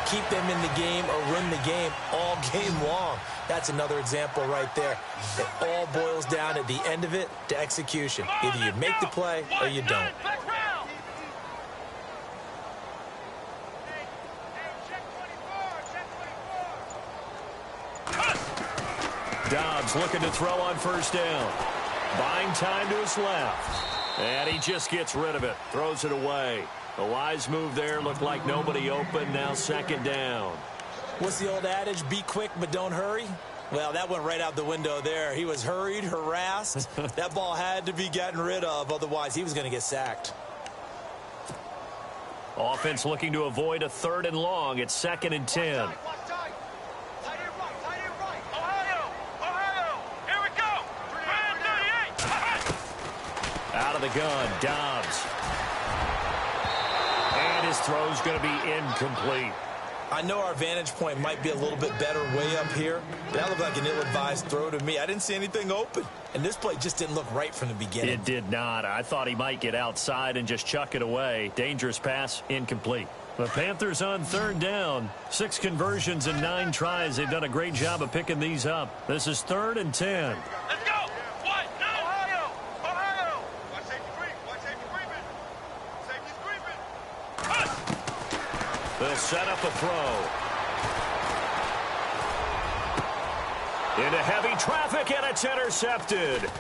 keep them in the game or win the game all game long. That's another example right there. It all boils down at the end of it to execution. Either you make the play or you don't. Dobbs looking to throw on 1st down. Buying time to his left. And he just gets rid of it. Throws it away. A wise move there. Looked like nobody open. Now 2nd down. What's the old adage? Be quick, but don't hurry. Well, that went right out the window there. He was hurried, harassed. That ball had to be gotten rid of. Otherwise, he was going to get sacked. Offense looking to avoid a 3rd and long. It's 2nd and 10. Out of the gun, Dobbs. And his throw's going to be incomplete. I know our vantage point might be a little bit better way up here, but that looked like an ill-advised throw to me. I didn't see anything open, and this play just didn't look right from the beginning. It did not. I thought he might get outside and just chuck it away. Dangerous pass, incomplete. The Panthers on 3rd down. 6 conversions and 9 tries. They've done a great job of picking these up. This is 3rd and 10. Let's go. 1, 9. Ohio. Watch safety creep. Safety's creeping. They'll set up a throw. Into heavy traffic, and it's intercepted.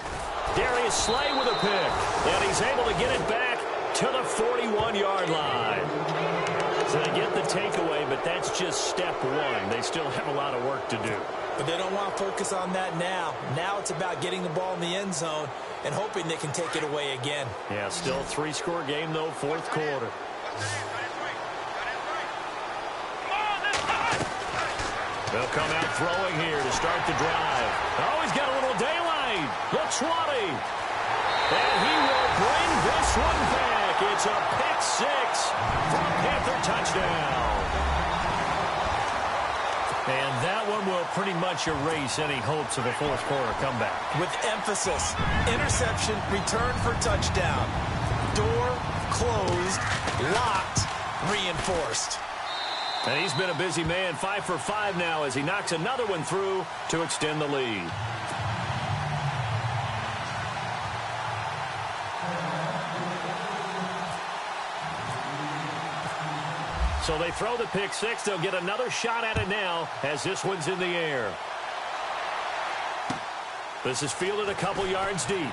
Darius Slay with a pick. And he's able to get it back to the 41-yard line. So they get the takeaway, but that's just step 1. They still have a lot of work to do. But they don't want to focus on that now. Now it's about getting the ball in the end zone and hoping they can take it away again. Yeah, still a 3-score game, though, 4th quarter. They'll come out throwing here to start the drive. Oh, he's got a little daylight. The 20. And he will bring this one back. It's a pick 6 from Panther touchdown. And that one will pretty much erase any hopes of a 4th quarter comeback. With emphasis, interception, return for touchdown. Door closed, locked, reinforced. And he's been a busy man, 5 for 5 now as he knocks another one through to extend the lead. So they throw the pick 6. They'll get another shot at it now as this one's in the air. This is fielded a couple yards deep.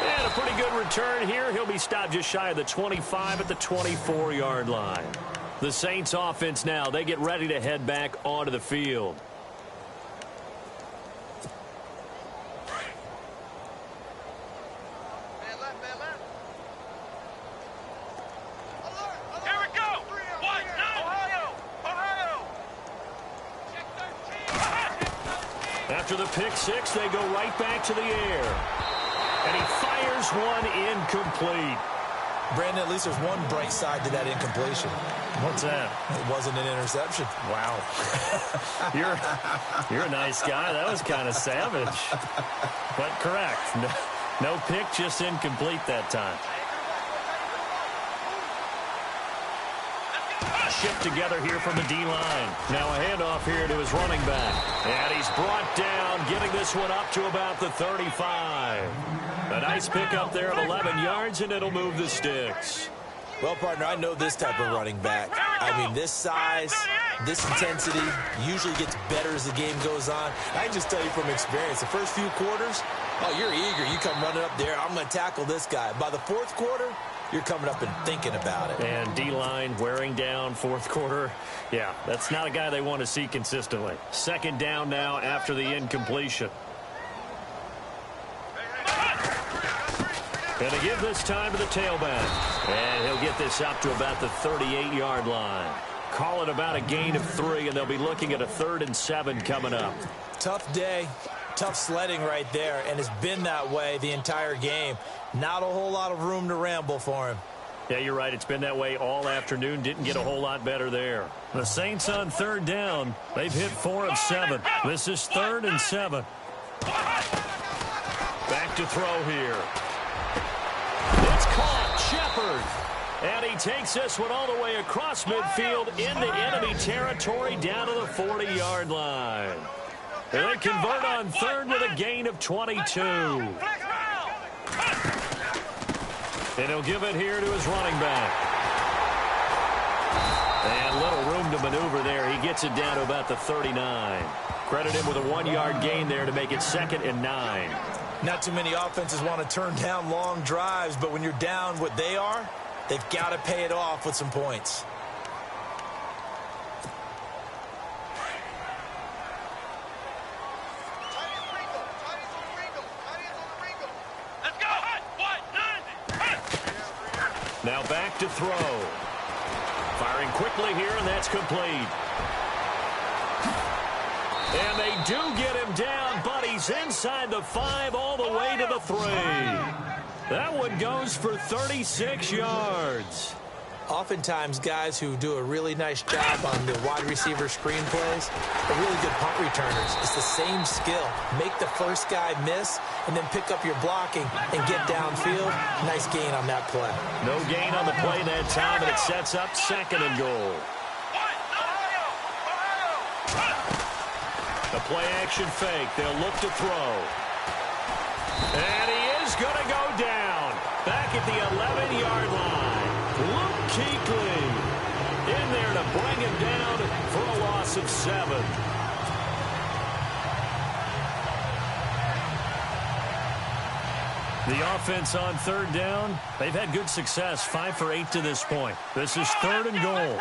And a pretty good return here. He'll be stopped just shy of the 25 at the 24-yard line. The Saints offense now, they get ready to head back onto the field. After the pick 6, they go right back to the air. And he fires one incomplete. Brandon, at least there's one bright side to that incompletion. What's that? It wasn't an interception. Wow. You're a nice guy. That was kind of savage. But correct. No pick, just incomplete that time. shift together here from the D-line. Now a handoff here to his running back. And he's brought down, getting this one up to about the 35. A nice pickup there of 11 yards, and it'll move the sticks. Well, partner, I know this type of running back. I mean, this size, this intensity usually gets better as the game goes on. I can just tell you from experience, the first few quarters, oh, you're eager. You come running up there, I'm going to tackle this guy. By the fourth quarter, you're coming up and thinking about it. And D-line wearing down fourth quarter. Yeah, that's not a guy they want to see consistently. Second down now after the incompletion. And to give this time to the tailback. And he'll get this up to about the 38-yard line. Call it about a gain of 3, and they'll be looking at a 3rd and 7 coming up. Tough day, tough sledding right there, and it's been that way the entire game. Not a whole lot of room to ramble for him. Yeah, you're right. It's been that way all afternoon. Didn't get a whole lot better there. The Saints on 3rd down. They've hit 4 of 7. This is 3rd and 7. Back to throw here. It's caught. Shepard. And he takes this one all the way across midfield into enemy territory down to the 40-yard line. And they convert on 3rd with a gain of 22. And he'll give it here to his running back. And little room to maneuver there. He gets it down to about the 39. Credit him with a 1-yard gain there to make it 2nd and 9. Not too many offenses want to turn down long drives, but when you're down what they are, they've got to pay it off with some points. Now back to throw. Firing quickly here, and that's complete. And they do get him down, but he's inside the 5 all the way to the 3. That one goes for 36 yards. Oftentimes, guys who do a really nice job on the wide receiver screen plays are really good punt returners. It's the same skill. Make the first guy miss and then pick up your blocking and get downfield. Nice gain on that play. No gain on the play that time, and it sets up 2nd and goal. The play-action fake. They'll look to throw. And he is going to go down. Back at the 11-yard line. Luke Kuechly in there to bring him down for a loss of 7. The offense on 3rd down, they've had good success, 5 for 8 to this point. This is 3rd and goal.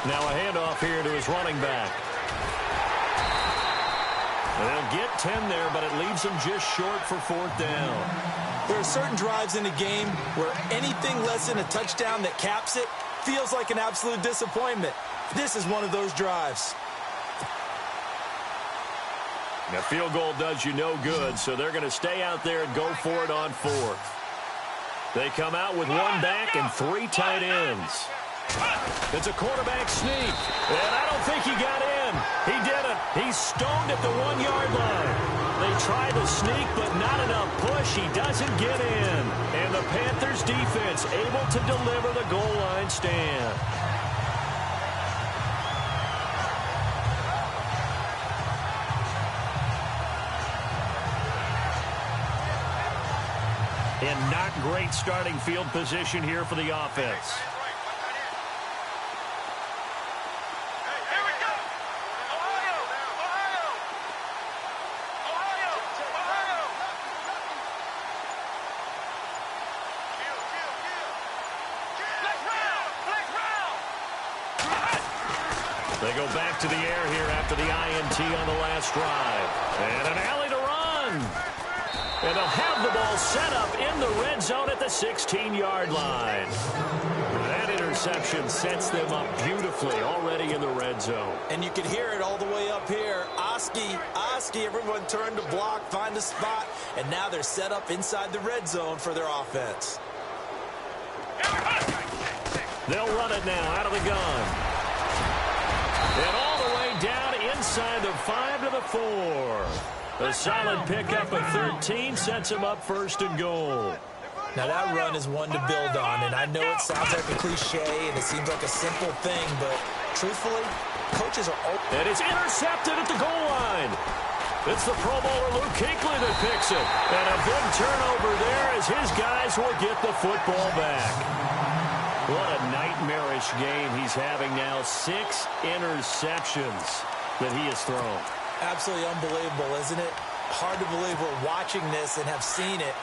Now a handoff here to his running back. They'll get 10 there, but it leaves them just short for 4th down. There are certain drives in the game where anything less than a touchdown that caps it feels like an absolute disappointment. This is one of those drives. Now, field goal does you no good, so they're going to stay out there and go for it on 4th. They come out with 1 back and 3 tight ends. It's a quarterback sneak, and I don't think he got in. He didn't. He's stoned at the 1-yard line. They try the sneak, but not enough push. He doesn't get in. And the Panthers defense able to deliver the goal line stand. And not great starting field position here for the offense. They go back to the air here after the INT on the last drive. And an alley to run. And they'll have the ball set up in the red zone at the 16-yard line. That interception sets them up beautifully already in the red zone. And you can hear it all the way up here. Oski, everyone turned to block, find a spot, and now they're set up inside the red zone for their offense. They'll run it now out of the gun. And all the way down inside the 5 to the 4. A solid pickup of 13 sets him up 1st and goal. Now, that run is one to build on, and I know it sounds like a cliche, and it seems like a simple thing, but truthfully, coaches are open. And it's intercepted at the goal line. It's the Pro Bowler Luke Kuechly that picks it. And a big turnover there as his guys will get the football back. What a nightmarish game he's having now. 6 interceptions that he has thrown. Absolutely unbelievable, isn't it? Hard to believe we're watching this and have seen it,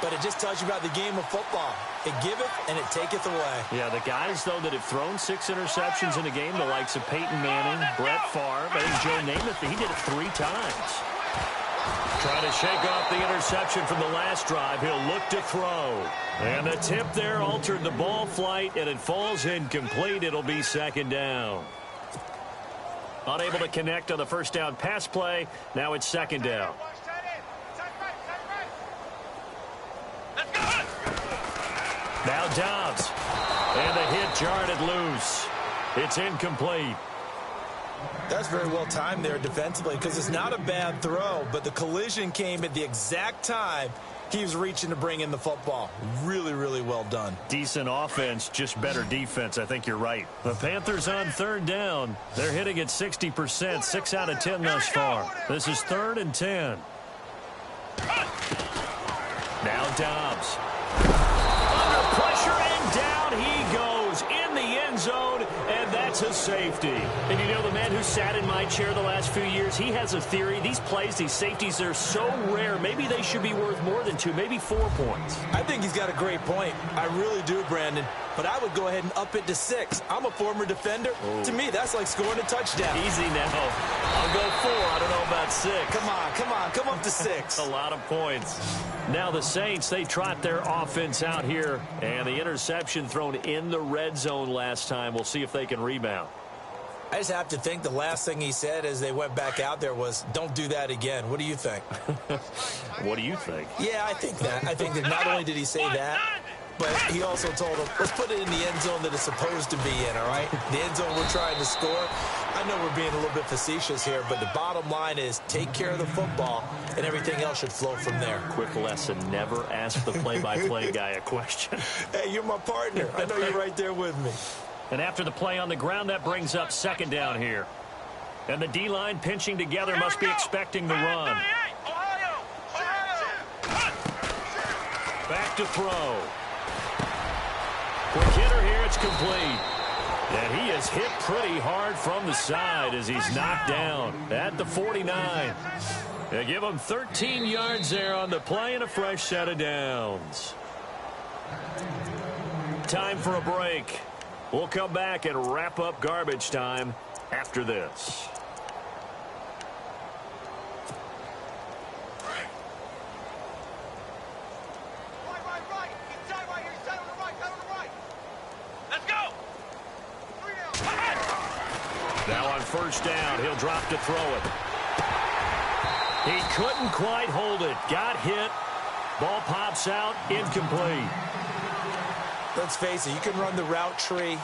but it just tells you about the game of football. It giveth and it taketh away. Yeah, the guys, though, that have thrown 6 interceptions in a game, the likes of Peyton Manning, Brett Favre, I think Joe Namath, he did it 3 times. Trying to shake off the interception from the last drive. He'll look to throw. And the tip there altered the ball flight, and it falls incomplete. It'll be second down. Unable to connect on the first down pass play. Now it's second down. Now Dobbs. And the hit jarred it loose. It's incomplete. That's very well timed there defensively because it's not a bad throw, but the collision came at the exact time he was reaching to bring in the football. Really, really well done. Decent offense, just better defense. I think you're right. The Panthers on third down. They're hitting at 60%, 6 out of 10 thus far. This is 3rd and 10. Now Dobbs. Under pressure, and down he goes in the end zone, and that's a safety. And you know, the man who sat in my chair the last few years, he has a theory. These plays, these safeties, they're so rare. Maybe they should be worth more than 2, maybe 4 points. I think he's got a great point. I really do, Brandon. But I would go ahead and up it to 6. I'm a former defender. Oh. To me, that's like scoring a touchdown. Easy now. I'll go 4. I don't know about 6. Come up to 6. A lot of points. Now the Saints, they trot their offense out here. And the interception thrown in the red zone last time. We'll see if they can rebound. I just have to think the last thing he said as they went back out there was, don't do that again. What do you think? What do you think? Yeah, I think that. I think that not only did he say that, but he also told him, let's put it in the end zone that it's supposed to be in, all right? The end zone we're trying to score. I know we're being a little bit facetious here, but the bottom line is take care of the football, and everything else should flow from there. Quick lesson, never ask the play-by-play guy a question. Hey, you're my partner. I know you're right there with me. And after the play on the ground, that brings up second down here. And the D-line pinching together must be expecting the run. Back to throw. Quick hitter here, it's complete. And he is hit pretty hard from the side as he's knocked down at the 49. They give him 13 yards there on the play and a fresh set of downs. Time for a break. We'll come back and wrap up garbage time after this. Now on first down, he'll drop to throw it. He couldn't quite hold it. Got hit. Ball pops out. Incomplete. Let's face it, you can run the route tree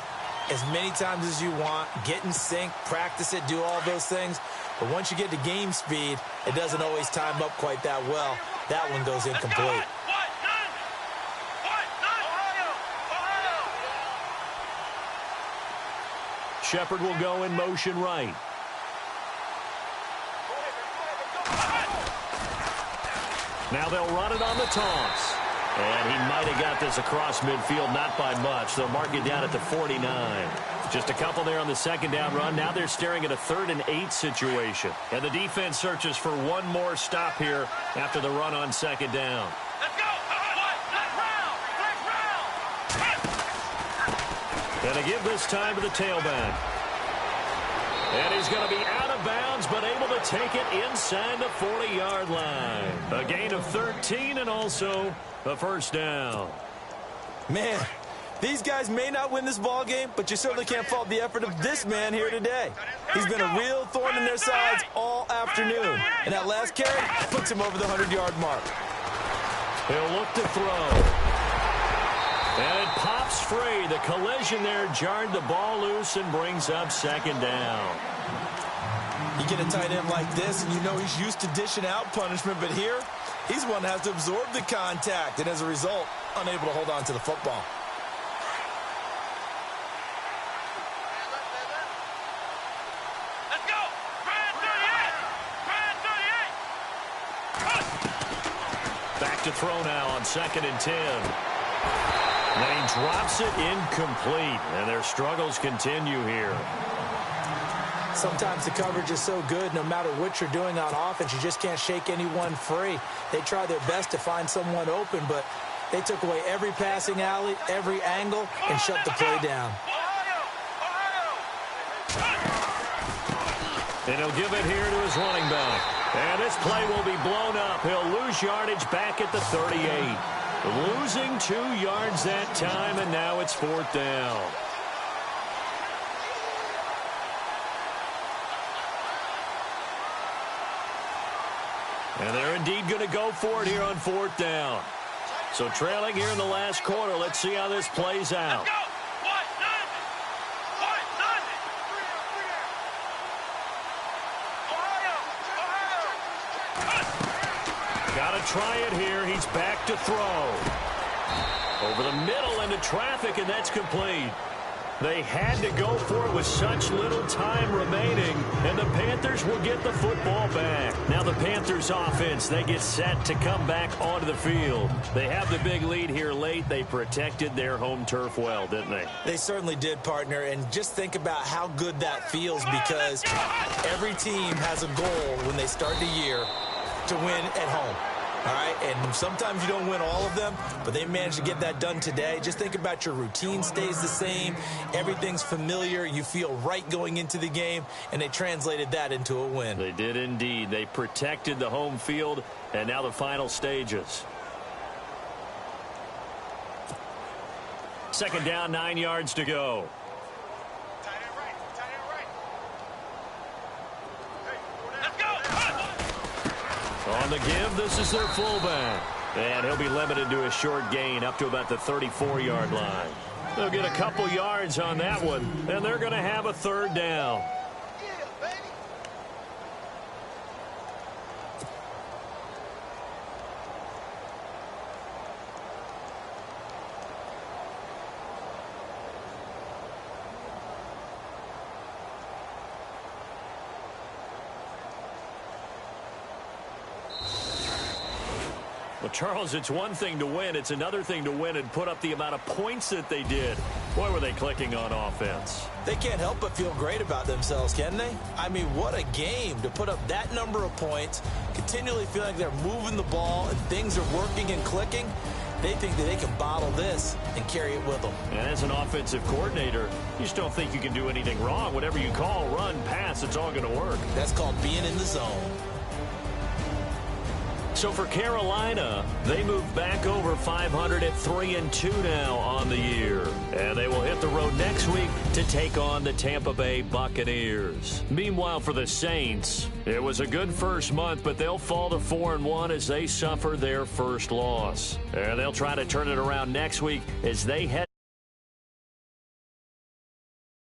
as many times as you want, get in sync, practice it, do all those things. But once you get to game speed, it doesn't always time up quite that well. That one goes incomplete. Shepard will go in motion right. Now they'll run it on the toss. And he might have got this across midfield, not by much. They'll mark it down at the 49. Just a couple there on the second down run. Now they're staring at a 3rd and 8 situation. And the defense searches for one more stop here after the run on second down. Let's go! And they give this time to the tailback. And he's going to be out of bounds, but able to take it inside the 40-yard line. A gain of 13 and also a first down. Man, these guys may not win this ball game, but you certainly can't fault the effort of this man here today. He's been a real thorn in their sides all afternoon. And that last carry puts him over the 100-yard mark. He'll look to throw. And it pops free. The collision there jarred the ball loose and brings up second down. You get a tight end like this, and you know he's used to dishing out punishment, but here He's one that has to absorb the contact, and as a result, unable to hold on to the football. Let's go! Brand 38! Brand 38! Back to throw now on 2nd and 10. And he drops it incomplete, and their struggles continue here. Sometimes the coverage is so good, no matter what you're doing on offense, you just can't shake anyone free. They try their best to find someone open, but they took away every passing alley, every angle, and shut the play down. And he'll give it here to his running back. And this play will be blown up. He'll lose yardage back at the 38. Losing 2 yards that time, and now it's 4th down. And they're indeed going to go for it here on 4th down. So trailing here in the last quarter. Let's see how this plays out. Got to try it here. He's back to throw. Over the middle into traffic, and that's complete. They had to go for it with such little time remaining, and the Panthers will get the football back. Now the Panthers offense, they get set to come back onto the field. They have the big lead here late. They protected their home turf well, didn't they? They certainly did, partner, and just think about how good that feels, because every team has a goal when they start the year to win at home. All right, and sometimes you don't win all of them, but they managed to get that done today. Just think about your routine stays the same. Everything's familiar. You feel right going into the game, and they translated that into a win. They did indeed. They protected the home field, and now the final stages. 2nd down, 9 yards to go. On the give, this is their fullback. And he'll be limited to a short gain up to about the 34-yard line. They'll get a couple yards on that one, and they're going to have a 3rd down. Well, Charles, it's one thing to win. It's another thing to win and put up the amount of points that they did. Boy, were they clicking on offense. They can't help but feel great about themselves, can they? I mean, what a game to put up that number of points, continually feel like they're moving the ball and things are working and clicking. They think that they can bottle this and carry it with them. And as an offensive coordinator, you just don't think you can do anything wrong. Whatever you call, run, pass, it's all going to work. That's called being in the zone. So for Carolina, they move back over 500 at 3-2 now on the year. And they will hit the road next week to take on the Tampa Bay Buccaneers. Meanwhile, for the Saints, it was a good first month, but they'll fall to 4-1 as they suffer their first loss. And they'll try to turn it around next week as they head